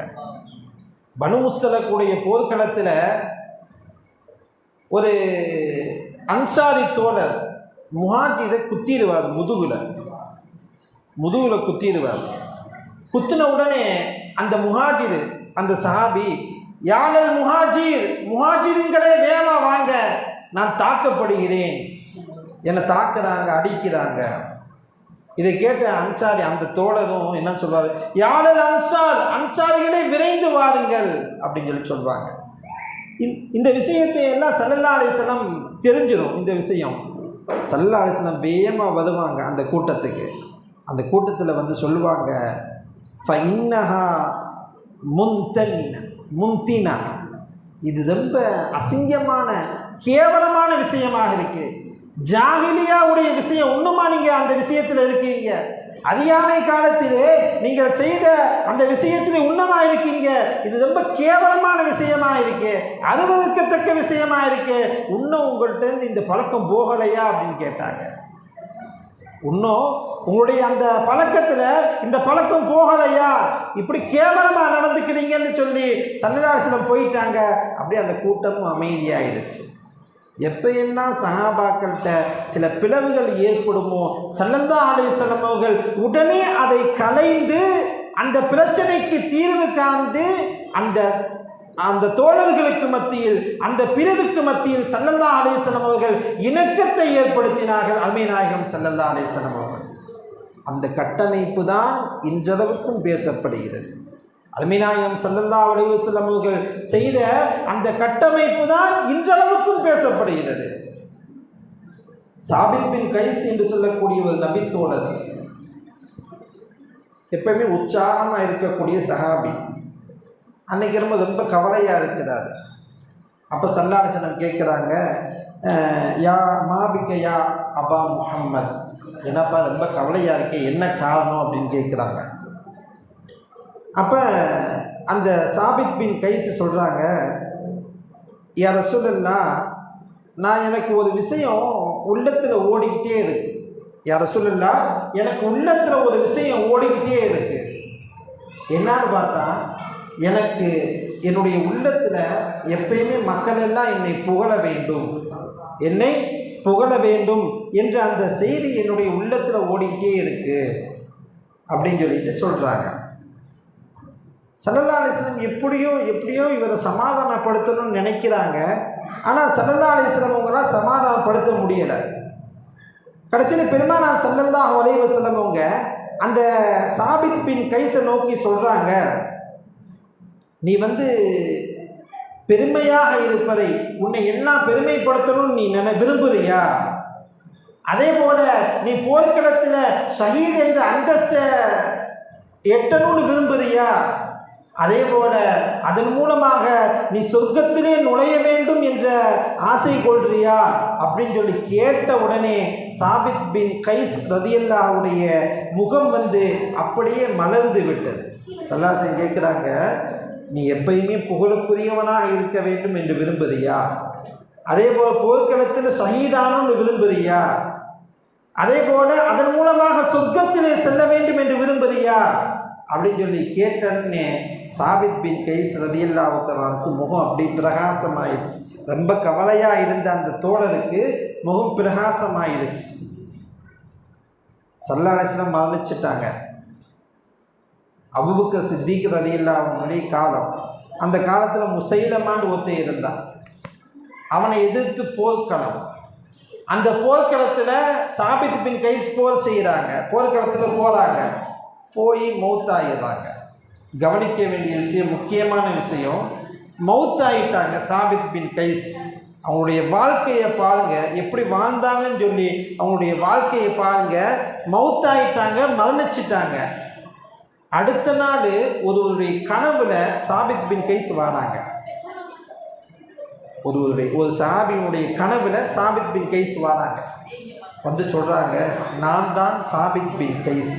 பனு முஸ்தலக்குடைய போர்க்களத்தில் ஒரு அன்சாரி தோழர் முஹாஜிரை குத்திடுவார், முதுகுல குத்திடுவார். குத்தின உடனே அந்த முஹாஜிர், அந்த சஹாபி, யானல் முஹாஜிரின்களே வேமா வாங்க, நான் தாக்கப்படுகிறேன், என்னை தாக்குறாங்க, அடிக்கிறாங்க. இதை கேட்ட அன்சாரி அந்த தோழரும் என்ன சொல்வார், யானல் அன்சாரிகளே விரைந்து வாருங்கள் அப்படின்னு சொல்லுவாங்க. இந்த விஷயத்தை எல்லாம் ஸல்லல்லாஹு அலைஹி வஸல்லம் தெரிஞ்சிடும். இந்த விஷயம் ஸல்லல்லாஹு அலைஹி வஸல்லம் வேகமாக வருவாங்க அந்த கூட்டத்துக்கு. அந்த கூட்டத்தில் வந்து சொல்லுவாங்க, ஃபஇன்னஹா முன்தினா, இது ரொம்ப அசிங்கமான கேவலமான விஷயமாக இருக்கு. ஜாஹிலியாவுடைய விஷயம் ஒன்றுமா நீங்கள் அந்த விஷயத்தில் இருக்கீங்க, அறியாமை காலத்திலே நீங்கள் செய்த அந்த விஷயத்திலே உண்ணமா இருக்கீங்க, இது ரொம்ப கேவலமான விஷயமா இருக்கு, அனுபவிக்கத்தக்க விஷயமா இருக்கு, இன்னும் உங்கள்கிட்ட இந்த பழக்கம் போகலையா அப்படின்னு கேட்டாங்க. இன்னும் உங்களுடைய அந்த பழக்கத்தில் இந்த பழக்கம் போகலையா, இப்படி கேவலமாக நடந்துக்கிறீங்கன்னு சொல்லி ஸல்லல்லாஹு அலைஹி வஸல்லம் போயிட்டாங்க. அப்படியே அந்த கூட்டமும் அமைதியாகிடுச்சு. எப்போ என்ன சஹாபாக்கள்கிட்ட சில பிளவுகள் ஏற்படுமோ ஸல்லல்லாஹு அலைஹி வஸல்லம் அவர்கள் உடனே அதை கலைந்து அந்த பிரச்சனைக்கு தீர்வு காண்டு அந்த தோழர்களுக்கு மத்தியில், அந்த பிரிவுக்கு மத்தியில் ஸல்லல்லாஹு அலைஹி வஸல்லம் அவர்கள் இணக்கத்தை ஏற்படுத்தினார்கள். அருமை நாயகம் ஸல்லல்லாஹு அலைஹி வஸல்லம் அவர்கள். அந்த கட்டமைப்பு தான் இன்றளவுக்கும் பேசப்படுகிறது. அருமை நாயகம் ஸல்லல்லாஹு அலைஹி வஸல்லம் அவர்கள் செய்த அந்த கட்டமைப்பு தான் இன்றளவுக்கும் பேசப்படுகிறது. சாபித் பின் கைஸ் என்று சொல்லக்கூடிய ஒரு நபித்தோழர், எப்பவுமே உற்சாகமாக இருக்கக்கூடிய சஹாபி, அன்னைக்கு ரொம்ப கவலையாக இருக்கிறார். அப்போ ஸல்லல்லாஹு அலைஹி வஸல்லம் கேட்குறாங்க, யா மாபிக்க யா அபா முஹம்மத், என்னப்பா ரொம்ப கவலையாக இருக்கே, என்ன காரணம் அப்படின்னு கேட்குறாங்க. அப்போ அந்த சாபித் பின் கைஸ் சொல்கிறாங்க, யா ரசூலல்லாஹ், நான் எனக்கு ஒரு விஷயம் உள்ளத்தில் ஓடிக்கிட்டே இருக்கு. யா ரசூலல்லாஹ், எனக்கு உள்ளத்தில் ஒரு விஷயம் ஓடிக்கிட்டே இருக்கு. என்னான்னு பார்த்தா, எனக்கு என்னுடைய உள்ளத்தில் எப்பயுமே மக்கள் எல்லாம் என்னை புகழ வேண்டும் என்ற அந்த செய்தி என்னுடைய உள்ளத்தில் ஓடிக்கிட்டே இருக்கு அப்படின்னு சொல்லிட்டு சொல்கிறாங்க. ஸல்லல்லாஹு அலைஹி வஸல்லம் எப்படியோ இவரை சமாதானப்படுத்தணும்னு நினைக்கிறாங்க. ஆனால் ஸல்லல்லாஹு அலைஹி வஸல்லம் அவங்களாம் சமாதானப்படுத்த முடியலை. கடைசியில் பெருமானார் ஸல்லல்லாஹு அலைஹி வஸல்லம் அவங்க அந்த சாபித் பின் கைஸை நோக்கி சொல்கிறாங்க, நீ பெருமையாக இருப்பதை, உன்னை எல்லாம் பெருமைப்படுத்தணும்னு நீ விரும்புறியா? அதே போல நீ போர்க்களத்தில் ஷஹீத் என்ற அந்தஸ்தை எட்டணும்னு விரும்புறியா? அதே போல அதன் மூலமாக நீ சொர்க்கத்திலே நுழைய வேண்டும் என்ற ஆசை கொள்றியா அப்படின்னு சொல்லி கேட்ட உடனே சாபித் பின் கைஸ் ரதியல்லாஹுடைய முகம் அப்படியே மலர்ந்து விட்டது. ஸல்லல்லாஹு அலைஹி வஸல்லம் கேட்குறாங்க, நீ எப்பயுமே புகழுக்குரியவனாக இருக்க வேண்டும் என்று விரும்புறியா? அதே போல் போர்க்களத்தில் ஷஹீதானு விரும்புறியா? அதே போல அதன் மூலமாக சொர்க்கத்திலே செல்ல வேண்டும் என்று விரும்புறியா அப்படின்னு சொல்லி கேட்டோன்னே சாபித் பின் கைஸ் ரலியல்லாஹு தஆலாவுக்கு முகம் அப்படி பிரகாசமாயிருச்சு. ரொம்ப கவலையாக இருந்த அந்த தோழருக்கு முகம் பிரகாசமாயிருச்சு. ஸல்லல்லாஹு அலைஹி வஸல்லம் மரணிச்சிட்டாங்க. அபூபக்கர் சித்திக் ரலியல்லாஹு காலம். அந்த காலத்தில் முசைலமான்னு ஒருத்தன் இருந்தான். அவனை எதிர்த்து போர்க்களம். அந்த போர்க்களத்தில் சாபித் பின் கைஸ் போர் செய்கிறாங்க. போர்க்களத்தில் போகிறாங்க, போய் மௌத்தாயிடுறாங்க. கவனிக்க வேண்டிய விஷயம், முக்கியமான விஷயம், மௌத்தாயிட்டாங்க சாபித் பின் கைஸ். அவங்களுடைய வாழ்க்கையை பாருங்கள், எப்படி வாழ்ந்தாங்கன்னு சொல்லி அவங்களுடைய வாழ்க்கையை பாருங்கள். மௌத்தாயிட்டாங்க, மரணிச்சிட்டாங்க. அடுத்த நாள் ஒருவருடைய கனவுல சாபித் பின் கைஸ் வராங்க. ஒரு சஹாபியினுடைய கனவுல சாபித் பின் கைஸ் வராங்க. சொல்கிறாங்க, நான் தான் சாபித் பின் கைஸ்,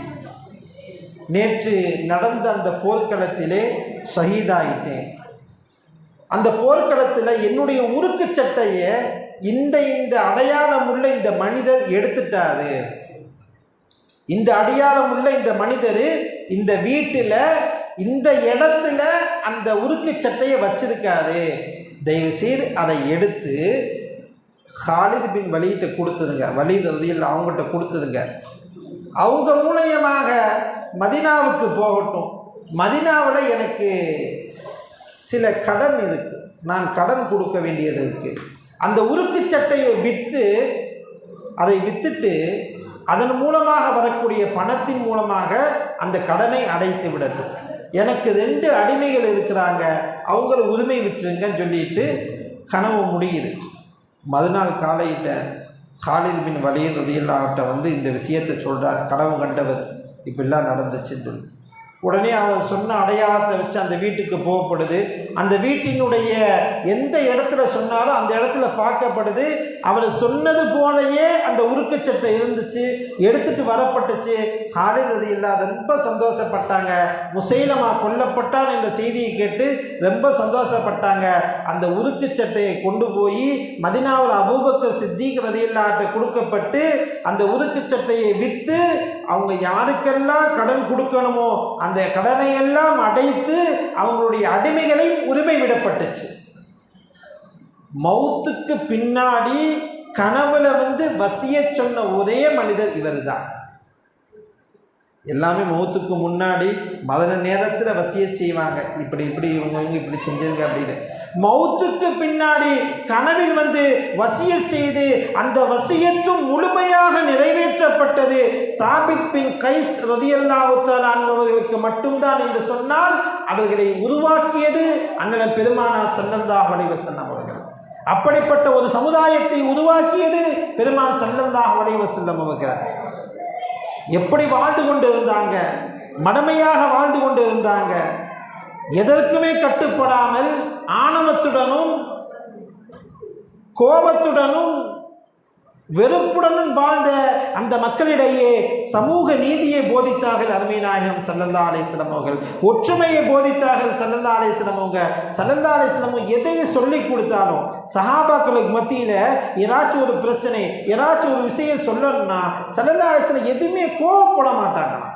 நேற்று நடந்த அந்த போர்க்களத்திலே ஷஹீதாயிட்டேன். அந்த போர்க்களத்தில் என்னுடைய உருக்கு சட்டையை இந்த அடையாளம் உள்ள இந்த மனிதர் எடுத்துட்டாரு. இந்த அடையாளம் உள்ள இந்த மனிதர் இந்த வீட்டில் இந்த இடத்துல அந்த உருக்கு சட்டையை வச்சிருக்காரு. தயவு செய்து அதை எடுத்து ஹாலித் பின் வலீட்ட கொடுத்துதுங்க. வலீத் ரலியல்லாஹு அவங்ககிட்ட கொடுத்துதுங்க. அவங்க மூலயமாக மதீனாவுக்கு போகட்டும். மதீனாவில் எனக்கு சில கடன் இருக்குது, நான் கடன் கொடுக்க வேண்டியது இருக்குது. அந்த உருக்கு சட்டையை அதை விற்றுட்டு அதன் மூலமாக வரக்கூடிய பணத்தின் மூலமாக அந்த கடனை அடைத்து விடட்டும். எனக்கு 2 அடிமைகள் இருக்கிறாங்க, அவங்கள உரிமை விட்டுருங்கன்னு சொல்லிட்டு கனவு முடியுது. மறுநாள் காலையிட்ட ஹாலித் பின் வலீத் ரலியல்லாஹு வந்து இந்த விஷயத்தை சொல்கிறார். கனவு கண்டவர் இப்படிலாம் நடந்துச்சுன்னு சொல்லி உடனே அவர் சொன்ன அடையாளத்தை வச்சு அந்த வீட்டுக்கு போகப்படுது. அந்த வீட்டினுடைய எந்த இடத்துல சொன்னாலும் அந்த இடத்துல பார்க்கப்படுது. அவர் சொன்னது போலயே அந்த உருக்கு சட்டை இருந்துச்சு, எடுத்துட்டு வரப்பட்டுச்சு. ஹாலித் ரலியல்லாஹு ரொம்ப சந்தோஷப்பட்டாங்க. முசைலமா கொல்லப்பட்டான் என்ற செய்தியை கேட்டு ரொம்ப சந்தோஷப்பட்டாங்க. அந்த உருக்கு சட்டையை கொண்டு போய் மதீனாவில் அபூபக்கர் சித்திக் ரலியல்லாஹு கொடுக்கப்பட்டு அந்த உருக்கு சட்டையை விற்று அவங்க யாருக்கெல்லாம் கடன் கொடுக்கணுமோ அந்த கடனை எல்லாம் அடைத்து அவங்களுடைய அடிமைகளை உரிமை விடப்பட்டுச்சு. மௌத்துக்கு பின்னாடி கனவுல வசியச் சொன்ன ஒரே மனிதர் இவர் தான். எல்லாமே மௌத்துக்கு முன்னாடி மரண நேரத்தில் வசியச் செய்வாங்க, இப்படி இவங்க இப்படி செஞ்சிருங்க அப்படின்னு. மௌத்துக்கு பின்னாடி கனவில் வசியச் செய்து அந்த வசியத்தும் முழுமையாக நிறைவேற்றப்பட்டது சாபித் பின் கைஸ் ரலியல்லாஹு தஆலா அவர்களுக்கு மட்டும்தான் என்று சொன்னால் அவர்களை உருவாக்கியது அண்ணன் பெருமானார் ஸல்லல்லாஹு அலைஹி வஸல்லம் அவர்கள். அப்படிப்பட்ட ஒரு சமுதாயத்தை உருவாக்கியது பெருமான் ஸல்லல்லாஹு அலைஹி வஸல்லம் அவர்கள். எப்படி வாழ்ந்து கொண்டு இருந்தாங்க, மடமையாக வாழ்ந்து கொண்டு இருந்தாங்க. எதற்குமே கட்டுப்படாமல் ஆணவத்துடனும் கோபத்துடனும் வெறுப்புடனும் வாழ்ந்த அந்த மக்களிடையே சமூக நீதியை போதித்தார்கள் அருமை நாயகம் ஸல்லல்லாஹு அலைஹி வஸல்லம் அவர்கள். ஒற்றுமையை போதித்தார்கள் ஸல்லல்லாஹு அலைஹி வஸல்லம் அவர்கள். ஸல்லல்லாஹு அலைஹி வஸல்லம் எதையும் சொல்லி கொடுத்தாலும் சஹாபாக்களுக்கு மத்தியில் ஏதாச்சும் ஒரு பிரச்சனை, ஏதாச்சும் ஒரு விஷயம் சொல்லணும்னா ஸல்லல்லாஹு அலைஹி வஸல்லம் எதுவுமே கோபப்பட மாட்டாங்களாம்,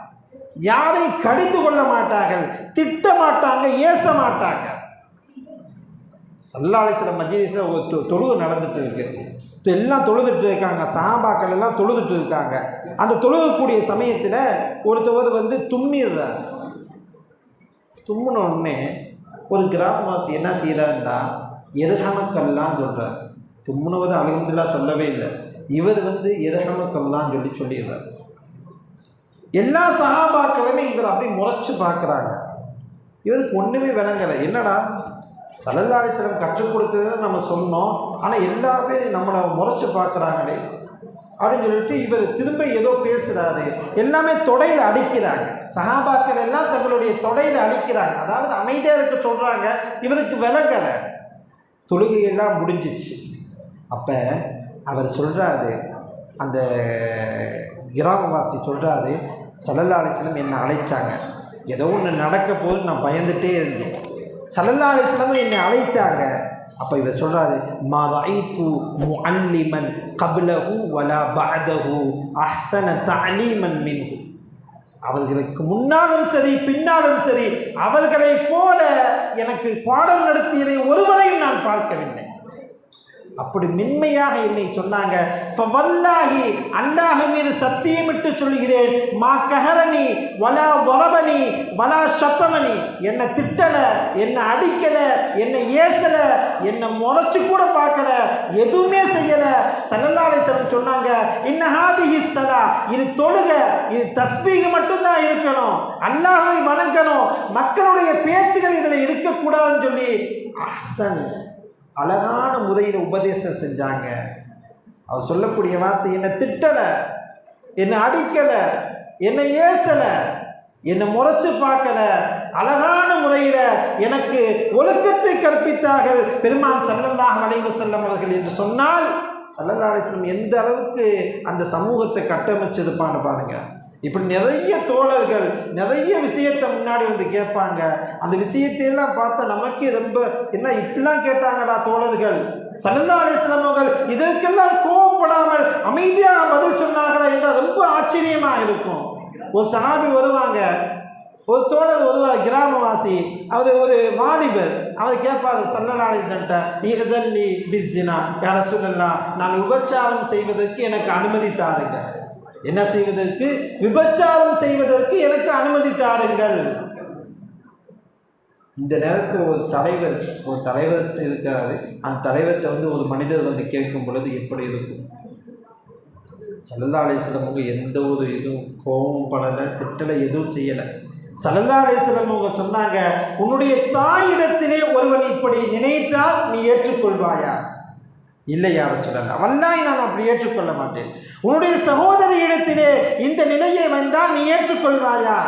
யாரையும் கடிந்து கொள்ள மாட்டார்கள், திட்ட மாட்டாங்க, ஏச மாட்டாங்க. ஸல்லல்லாஹு அலைஹி வஸல்லம் மஜ்லிஸில் ஒரு தொழுகை நடந்துட்டு இருக்கு, எல்லாம் தொழுதுட்டு இருக்காங்க, சஹாபாக்கள் எல்லாம் தொழுதுட்டு இருக்காங்க. அந்த தொழுகக்கூடிய சமயத்தில் ஒருத்தவர் தும்மிடுறார். தும்முன உடனே ஒரு கிராமவாசி என்ன செய்கிறாருன்னா எருஹமக்கல்லான்னு சொல்கிறார். தும்முனவது அல்ஹம்துலில்லாஹ் சொல்லவே இல்லை, இவர் எருஹமக்கல்லான்னு சொல்லிடுறார். எல்லா சஹாபாக்களுமே இவர் அப்படியே முறைச்சு பார்க்குறாங்க. இவருக்கு ஒன்றுமே விளங்கலை. என்னடா ஸல்லல்லாஹு அலைஹி வஸல்லம் கற்றுக் கொடுத்ததை நம்ம சொன்னோம், ஆனால் எல்லாமே நம்மளை முறைச்சு பார்க்குறாங்களே அப்படின்னு சொல்லிட்டு இவர் திரும்ப ஏதோ பேசுகிறாரு. எல்லாமே தொடையில் அடிக்கிறாங்க. சஹாபாக்கள் எல்லாம் தங்களுடைய தொடையில் அடிக்கிறாங்க, அதாவது அமைதியாக இருக்க சொல்கிறாங்க. இவருக்கு விளங்கலை. தொழுகையெல்லாம் முடிஞ்சிச்சு. அப்போ அவர் சொல்கிறாரு, அந்த கிராமவாசி சொல்கிறாரு, ஸல்லல்லாஹு அலைஹி வஸல்லம் என்னை அழைச்சாங்க, ஏதோ ஒன்று நடக்க போது நான் பயந்துகிட்டே இருந்தேன், ஸல்லல்லாஹு அலைஹி வஸல்லம் என்னை அழைத்தாங்க. அப்போ இவர் சொல்கிறாரு, மா ரஅய்து முஅல்லிமன் கப்லஹு வலா பஅதஹு அஹ்ஸன தஅலீமன் மின்ஹு. அவர்களுக்கு முன்னாலும் சரி பின்னாலும் சரி அவர்களை போல எனக்கு பாடம் நடத்தியதை ஒருவரையும் நான் பார்க்கவில்லை. அப்படி மென்மையாக என்னை சொன்னாங்க. ஃபவல்லாஹி அல்லாஹ் மீது சத்தியமிட்டு சொல்கிறேன், மா கஹரனி வலா வலபனி வலா ஷத்தமனி. என்னை திட்டலை, என்னை அடிக்கலை, என்னை ஏசலை, என்னை முறைச்சு கூட பார்க்கல, எதுவுமே செய்யலை. ஸல்லல்லாஹு அலைஹி வஸல்லம் சொன்னாங்க, இன்ன ஹாதிஹி ஸலா, இது தொழுக, இது தஸ்பீஹ் மட்டும்தான் இருக்கணும், அல்லாஹ்வை வணங்கணும், மக்களுடைய பேச்சுகள் இதில் இருக்கக்கூடாதுன்னு சொல்லி அஹ்சன் அழகான முறையில் உபதேசம் செஞ்சாங்க. அவர் சொல்லக்கூடிய வார்த்தை, என்னை திட்டலை, என்னை அடிக்கலை, என்னை ஏசலை, என்னை முறைச்சு பார்க்கல, அழகான முறையில் எனக்கு ஒழுக்கத்தை கற்பித்தார்கள் பெருமான் ஸல்லல்லாஹு அலைஹி வஸல்லம் அவர்கள் என்று சொன்னால் ஸல்லல்லாஹு அலைஹி வஸல்லம் எந்த அளவுக்கு அந்த சமூகத்தை கட்டமைச்சிருப்பான்னு பாருங்க. இப்படி நிறைய தோழர்கள் நிறைய விஷயத்தை முன்னாடி வந்து கேட்பாங்க. அந்த விஷயத்தையெல்லாம் பார்த்தா நமக்கே ரொம்ப என்ன இப்படிலாம் கேட்டாங்கடா தோழர்கள். ஸல்லல்லாஹு அலைஹி வஸல்லம் அவர்கள் இதற்கெல்லாம் கோபப்படாமல் அமைதியாக பதில் சொன்னார்களா என்றால் ரொம்ப ஆச்சரியமாக இருக்கும். ஒரு சஹாபி வருவாங்க, ஒரு தோழர் வருவார், கிராமவாசி, அவர் ஒரு வாலிபர். அவர் கேட்பார் ஸல்லல்லாஹு அலைஹி வஸல்லம், இஹ்தல்லி பிஸ்ஸினா யா ரசூலல்லாஹ், நான் விபச்சாரம் செய்வதற்கு எனக்கு அனுமதி தாருங்கள். என்ன செய்வதற்கு? விபச்சாரம் செய்வதற்கு எனக்கு அனுமதி தாருங்கள். இந்த நேரத்தில் ஒரு தலைவர் இருக்கிறாரு. அந்த தலைவர்கிட்ட வந்து ஒரு மனிதர் வந்து கேட்கும் பொழுது எப்படி இருக்கும்? ஸல்லல்லாஹு அலைஹி வஸல்லம் அவங்க எந்த ஒரு இதுவும் கோபம் படலை, திட்டலை, எதுவும் செய்யலை. ஸல்லல்லாஹு அலைஹி வஸல்லம் அவங்க சொன்னாங்க, உன்னுடைய தாயிடத்திலே ஒருவன் இப்படி நினைத்தால் நீ ஏற்றுக்கொள்வாயா? இல்லை யா ரசூலல்லாஹ், வல்லாஹி நான் அப்படி ஏற்றுக்கொள்ள மாட்டேன். உன்னுடைய சகோதரியிடத்திலே இந்த நிலையை வந்தால் நீ ஏற்றுக்கொள்வாயா?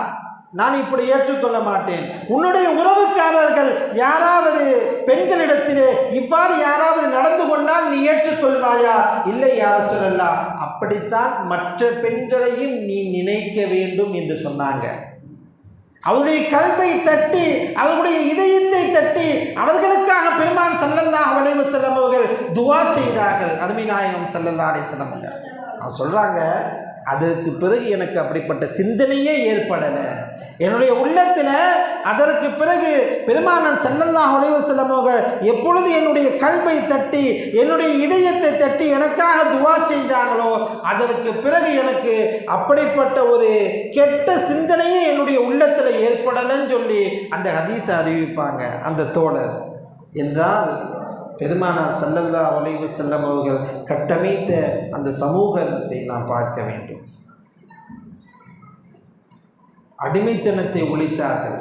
நான் இப்படி ஏற்றுக்கொள்ள மாட்டேன். உன்னுடைய உறவுக்காரர்கள் யாராவது பெண்களிடத்திலே இவ்வாறு யாராவது நடந்து கொண்டால் நீ ஏற்றுக்கொள்வாயா? இல்லை யா ரசூலல்லாஹ், அப்படித்தான் மற்ற பெண்களையும் நீ நினைக்க வேண்டும் என்று சொன்னாங்க. அவருடைய கல்வை தட்டி, அவருடைய இதயத்தை தட்டி, அவர்களுக்காக பெருமான் ஸல்லல்லாஹு அலைஹி வஸல்லம் அவர்கள் துஆ செய்தார்கள். அருமை நாயகம் ஸல்லல்லாஹு அலைஹி வஸல்லம் அவர்கள் சொல்றாங்க, அதற்கு பிறகு எனக்கு அப்படிப்பட்ட சிந்தனையே ஏற்படலை. என்னுடைய உள்ளத்தில் அதற்கு பிறகு பெருமானார் ஸல்லல்லாஹு அலைஹி வஸல்லம் அவர்கள் எப்பொழுது என்னுடைய கல்வை தட்டி, என்னுடைய இதயத்தை தட்டி எனக்காக துஆ செய்தாங்களோ, அதற்கு பிறகு எனக்கு அப்படிப்பட்ட ஒரு கெட்ட சிந்தனையே என்னுடைய உள்ளத்தில் ஏற்படலைன்னு சொல்லி அந்த ஹதீஸை அறிவிப்பாங்க அந்த தோழர். என்றால் பெருமானார் ஸல்லல்லாஹு அலைஹி வஸல்லம் அவர்கள் கட்டமைத்த அந்த சமூகத்தை நாம் பார்க்க வேண்டும். அடிமைத்தனத்தை ஒழித்தார்கள்.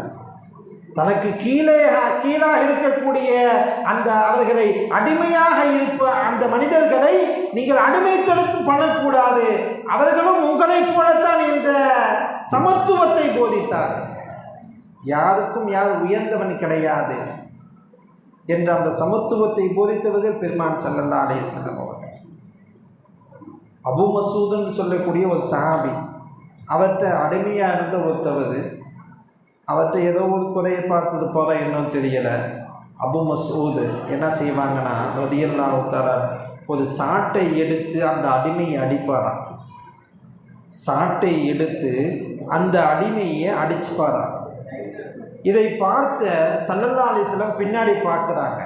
தனக்கு கீழாக இருக்கக்கூடிய அந்த அவர்களை அடிமையாக இருப்ப அந்த மனிதர்களை நீங்கள் அடிமைத்தனம் பண்ணக்கூடாது, அவர்களும் உங்களைப் போலத்தான் என்ற சமத்துவத்தை போதித்தார்கள். யாருக்கும் யார் உயர்ந்தவன் கிடையாது என்ற அந்த சமத்துவத்தை போதித்தவர்கள் பெருமான் ஸல்லல்லாஹு அலைஹி வஸல்லம் அவர்கள். அபு மசூதுன்னு சொல்லக்கூடிய ஒரு சஹாபி, அவர்கிட்ட அடிமையாக இருந்த ஒருத்தவர், அவர்கிட்ட ஏதோ ஒரு குறையை பார்த்தது போல இன்னும் தெரியலை. அபு மசூது என்ன செய்வாங்கன்னா, ரலியல்லாஹு தஆலா ஒரு சாட்டை எடுத்து அந்த அடிமையை அடிப்பாராம். சாட்டை எடுத்து அந்த அடிமையை அடிச்சுப்பாராம். இதை பார்த்த ஸல்லல்லாஹு அலைஹி வஸல்லம் பின்னாடி பார்க்குறாங்க.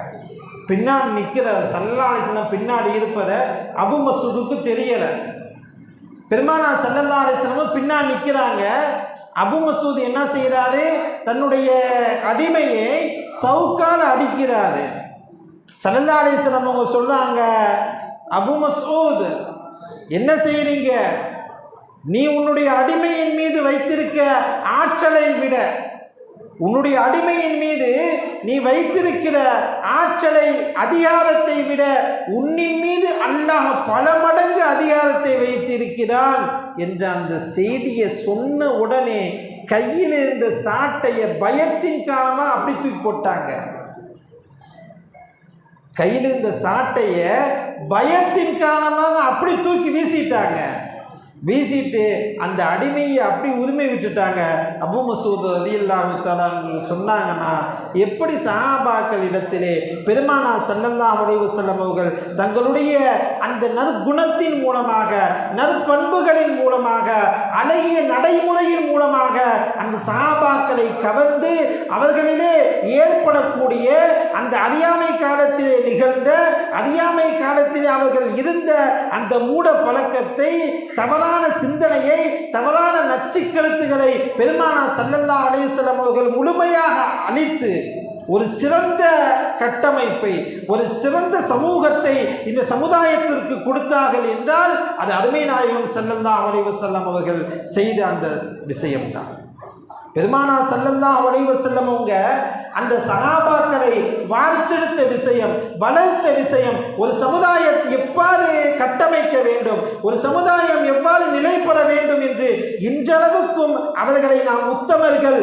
பின்னாடி நிற்கிற ஸல்லல்லாஹு அலைஹி வஸல்லம் பின்னாடி இருப்பதை அபு மசூதுக்கு தெரியலை. பெருமானார் ஸல்லல்லாஹு அலைஹி வஸல்லம் பின்னாடி நிற்கிறாங்க. அபு மசூத் என்ன செய்கிறாரு? தன்னுடைய அடிமையை சவுக்கால் அடிக்கிறாரு. ஸல்லல்லாஹு அலைஹி வஸல்லம் அவங்க சொல்கிறாங்க, அபு மசூத் என்ன செய்கிறீங்க? நீ உன்னுடைய அடிமையின் மீது வைத்திருக்க ஆற்றலை விட, உன்னுடைய அடிமையின் மீது நீ வைத்திருக்கிற ஆற்றலை, அதிகாரத்தை விட உன்னின் மீது அல்லாஹ் பல மடங்கு அதிகாரத்தை வைத்திருக்கிறான் என்ற அந்த செய்தியை சொன்ன உடனே கையில் இருந்த சாட்டையை பயத்தின் காரணமாக அப்படி தூக்கி போட்டாங்க. கையில் இருந்த சாட்டையை பயத்தின் காரணமாக அப்படி தூக்கி வீசிட்டாங்க. வீசிட்டு அந்த அடிமையை அப்படி உரிமை விட்டுட்டாங்க. அபு மசூத் ரலியல்லாஹு தஆலா சொன்னாங்கன்னா, எப்படி சஹாபாக்கள் இடத்திலே பெருமானார் ஸல்லல்லாஹு அலைஹி வஸல்லம் அவர்கள் தங்களுடைய அந்த நற்குணத்தின் மூலமாக, நற்பண்புகளின் மூலமாக, அழகிய நடைமுறையின் மூலமாக அந்த சஹாபாக்களை கவர்ந்து அவர்களிலே ஏற்படக்கூடிய அந்த அறியாமை காலத்திலே நிகழ்ந்த, அறியாமை காலத்திலே அவர்கள் இருந்த அந்த மூட பழக்கத்தை, தவறான சிந்தனையை, தவறான நச்சு கருத்துக்களை பெருமானார் ஸல்லல்லாஹு அலைஹி வஸல்லம் அவர்கள் முழுமையாக அழித்து ஒரு சிறந்த கட்டமைப்பை, ஒரு சிறந்த சமூகத்தை இந்த சமுதாயத்திற்கு கொடுத்தார்கள் என்றால் அது அருமை நாயகம் ஸல்லல்லாஹு அலைஹி வஸல்லம் அவர்கள் செய்த அந்த விஷயம்தான். பெருமானார் ஸல்லல்லாஹு அலைஹி வஸல்லம் அவங்க அந்த சஹாபாக்களை வார்த்தெடுத்த விஷயம், வளர்த்த விஷயம், ஒரு சமுதாயம் எவ்வாறு கட்டமைக்க வேண்டும், ஒரு சமுதாயம் எவ்வாறு நிலை பெற வேண்டும் என்று இன்றளவுக்கும் அவர்களை நாம் உத்தமர்கள்,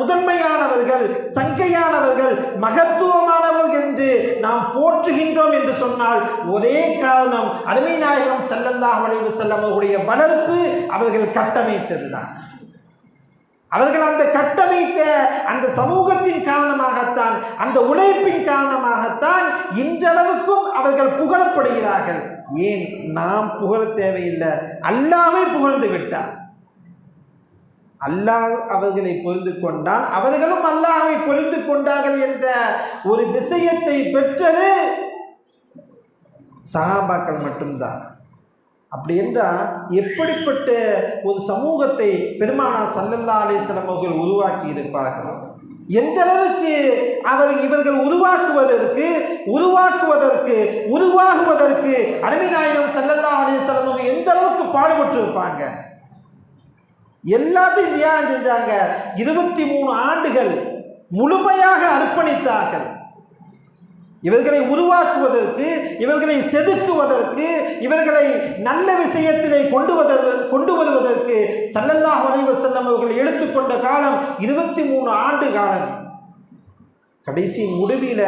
முதன்மையானவர்கள், சங்கையானவர்கள், மகத்துவமானவர்கள் என்று நாம் போற்றுகின்றோம் என்று சொன்னால் ஒரே காரணம் அருமை நாயகம் ஸல்லல்லாஹு அலைஹி வஸல்லம் அவர்களுடைய வளர்ப்பு அவர்கள் கட்டமைத்ததுதான். அவர்கள் அந்த கட்டமைத்த அந்த சமூகத்தின் காரணமாகத்தான், அந்த உழைப்பின் காரணமாகத்தான் இன்றளவுக்கும் அவர்கள் புகழப்படுகிறார்கள். ஏன் நாம் புகழ தேவையில்லை, அல்லாஹ்வை புகழ்ந்து விட்டார். அல்லாஹ் அவர்களை புரிந்து கொண்டான், அவர்களும் அல்லாஹ்வை புரிந்து கொண்டார்கள் என்ற ஒரு விஷயத்தை பெற்றது சஹாபாக்கள் மட்டும்தான். அப்படி என்றால் எப்படிப்பட்ட ஒரு சமூகத்தை பெருமானார் ஸல்லல்லாஹு அலைஹி வஸல்லம் அவர்கள் உருவாக்கி இருப்பார்கள், எந்த அளவுக்கு இவர்கள் உருவாகுவதற்கு அருமை நாயகம் ஸல்லல்லாஹு அலைஹி வஸல்லம் அவர்கள் எந்த அளவுக்கு பாடுபட்டு இருப்பாங்க. எல்லாத்தையும் தியாகம் செஞ்சாங்க. 23 ஆண்டுகள் முழுமையாக அர்ப்பணித்தார்கள். இவர்களை உருவாக்குவதற்கு, இவர்களை செதுக்குவதற்கு, இவர்களை நல்ல விஷயத்திலே கொண்டு வருவதற்கு ஸல்லல்லாஹு அலைஹி வஸல்லம் அவர்கள் எடுத்துக்கொண்ட காலம் 23 ஆண்டு காலம். கடைசி முடிவில்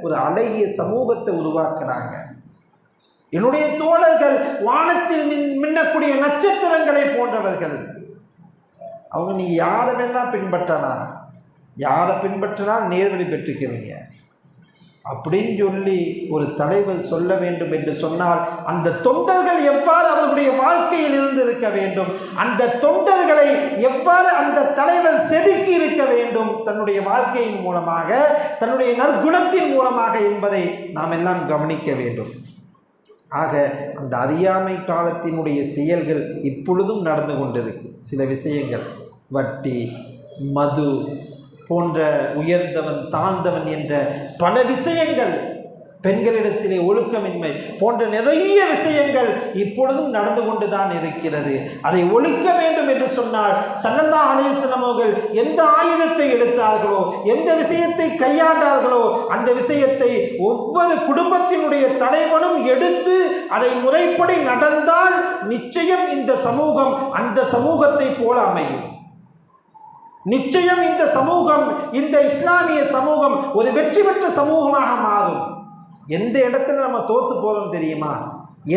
ஒரு அழகிய சமூகத்தை உருவாக்குனாங்க. என்னுடைய தோழர்கள் வானத்தில் மின்னக்கூடிய நட்சத்திரங்களை போன்றவர்கள். அவங்க நீ யாரை வேணா பின்பற்றலாம், யாரை பின்பற்றினால் நேர்வழி பெற்றுக்கிறீங்க அப்படின்னு சொல்லி ஒரு தலைவர் சொல்ல வேண்டும் என்று சொன்னால், அந்த தொண்டர்கள் எவ்வாறு அவர்களுடைய வாழ்க்கையில் இருந்து இருக்க வேண்டும், அந்த தொண்டர்களை எவ்வாறு அந்த தலைவர் செதுக்கி இருக்க வேண்டும் தன்னுடைய வாழ்க்கையின் மூலமாக, தன்னுடைய நற்குணத்தின் மூலமாக என்பதை நாம் எல்லாம் கவனிக்க வேண்டும். ஆக அந்த அறியாமை காலத்தினுடைய செயல்கள் இப்பொழுதும் நடந்து கொண்டிருக்கு. சில விஷயங்கள், வட்டி, மது போன்ற உயர்ந்தவன் தாழ்ந்தவன் என்ற பல விஷயங்கள், பெண்களிடத்திலே ஒழுக்கமின்மை போன்ற நிறைய விஷயங்கள் இப்பொழுதும் நடந்து கொண்டுதான் இருக்கிறது. அதை ஒழிக்க வேண்டும் என்று சொன்னால் ஸல்லல்லாஹு அலைஹி வஸல்லம் அவர்கள் எந்த ஆயுதத்தை எடுத்தார்களோ, எந்த விஷயத்தை கையாண்டார்களோ, அந்த விஷயத்தை ஒவ்வொரு குடும்பத்தினுடைய தலைவனும் எடுத்து அதை முறைப்படி நடந்தால் நிச்சயம் இந்த சமூகம் அந்த சமூகத்தை போல அமையும். நிச்சயம் இந்த சமூகம், இந்த இஸ்லாமிய சமூகம் ஒரு வெற்றி பெற்ற சமூகமாக மாறும். எந்த இடத்துல நம்ம தோத்து போறோம் தெரியுமா?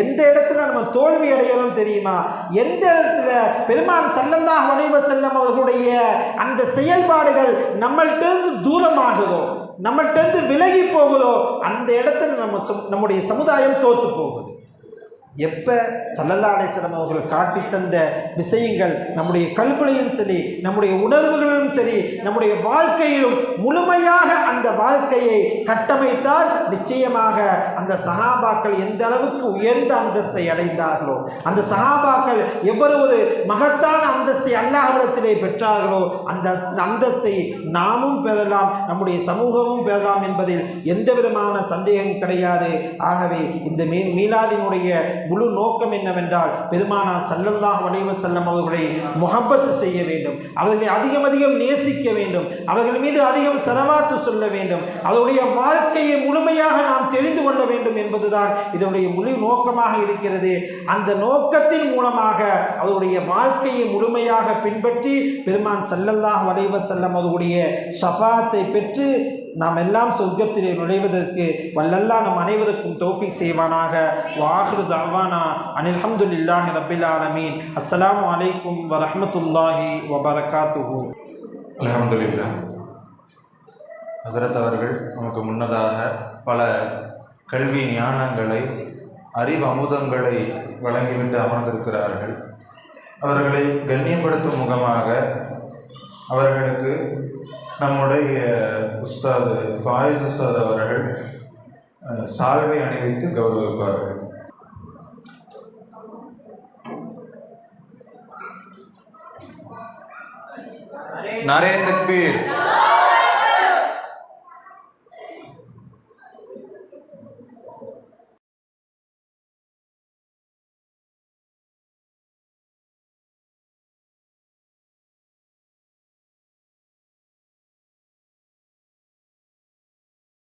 எந்த இடத்துல நம்ம தோல்வி அடையணும் தெரியுமா? எந்த இடத்துல பெருமான் ஸல்லல்லாஹு அலைஹி வஸல்லம் அவர்களுடைய அந்த செயல்பாடுகள் நம்மள்கிட்ட தூரமாகுதோ, நம்மள்கிட்ட விலகி போகுதோ, அந்த இடத்துல நம்முடைய சமுதாயம் தோத்து போகுது. எப்போ ஸல்லல்லாஹு அலைஹி வஸல்லம் அவர்கள் காட்டி தந்த விஷயங்கள் நம்முடைய கல்விலையும் சரி, நம்முடைய உணர்வுகளிலும் சரி, நம்முடைய வாழ்க்கையிலும் முழுமையாக அந்த வாழ்க்கையை கட்டமைத்தால் நிச்சயமாக அந்த சஹாபாக்கள் எந்த அளவுக்கு உயர்ந்த அந்தஸ்தை அடைந்தார்களோ, அந்த சஹாபாக்கள் எவ்வளவு மகத்தான அந்தஸ்தை அல்லாஹ்விடத்திலே பெற்றார்களோ, அந்த அந்தஸ்தை நாமும் பெறலாம், நம்முடைய சமூகமும் பெறலாம் என்பதில் எந்த விதமான சந்தேகம் கிடையாது. ஆகவே இந்த மீலாதினுடைய முழு நோக்கம் என்னவென்றால் பெருமானார் ஸல்லல்லாஹு அலைஹி வஸல்லம் அவர்களை முஹப்பத் செய்ய வேண்டும், அவர்களை அதிகம் நேசிக்க வேண்டும், அவர்கள் மீது அதிகம் ஸலவாத்து சொல்ல வேண்டும், அவருடைய வாழ்க்கையை முழுமையாக நாம் தெரிந்து கொள்ள வேண்டும் என்பதுதான் இதனுடைய முழு நோக்கமாக இருக்கிறது. அந்த நோக்கத்தின் மூலமாக அவருடைய வாழ்க்கையை முழுமையாக பின்பற்றி பெருமான் ஸல்லல்லாஹு அலைஹி வஸல்லம் அவருடைய ஷஃபாத்தை பெற்று நாம் எல்லாம் சொர்க்கத்திலே நுழைவதற்கு வல்லல்லாஹ் நம் அனைவருக்கும் தௌஃபீக் செய்வானாக. வாஹிரு தஅவானா அனில் ஹம்துலில்லாஹி ரப்பில் ஆலமீன். அஸ்ஸலாமு அலைக்கும் வரஹ்மத்துல்லாஹி வபரகாத்துஹு. அல்ஹம்துலில்லாஹ். ஹஸரத் அவர்கள் நமக்கு முன்னதாக பல கல்வி ஞானங்களை, அறிவு அமுதங்களை வழங்கிவிட்டு அமர்ந்திருக்கிறார்கள். அவர்களை கண்ணியப்படுத்தும் முகமாக அவர்களுக்கு நம்முடைய உஸ்தாது ஃபாயிஸ் உஸ்தாத் அவர்கள் சால்வை அணிவித்து கௌரவிப்பார்கள். நாரே தக்பீர்.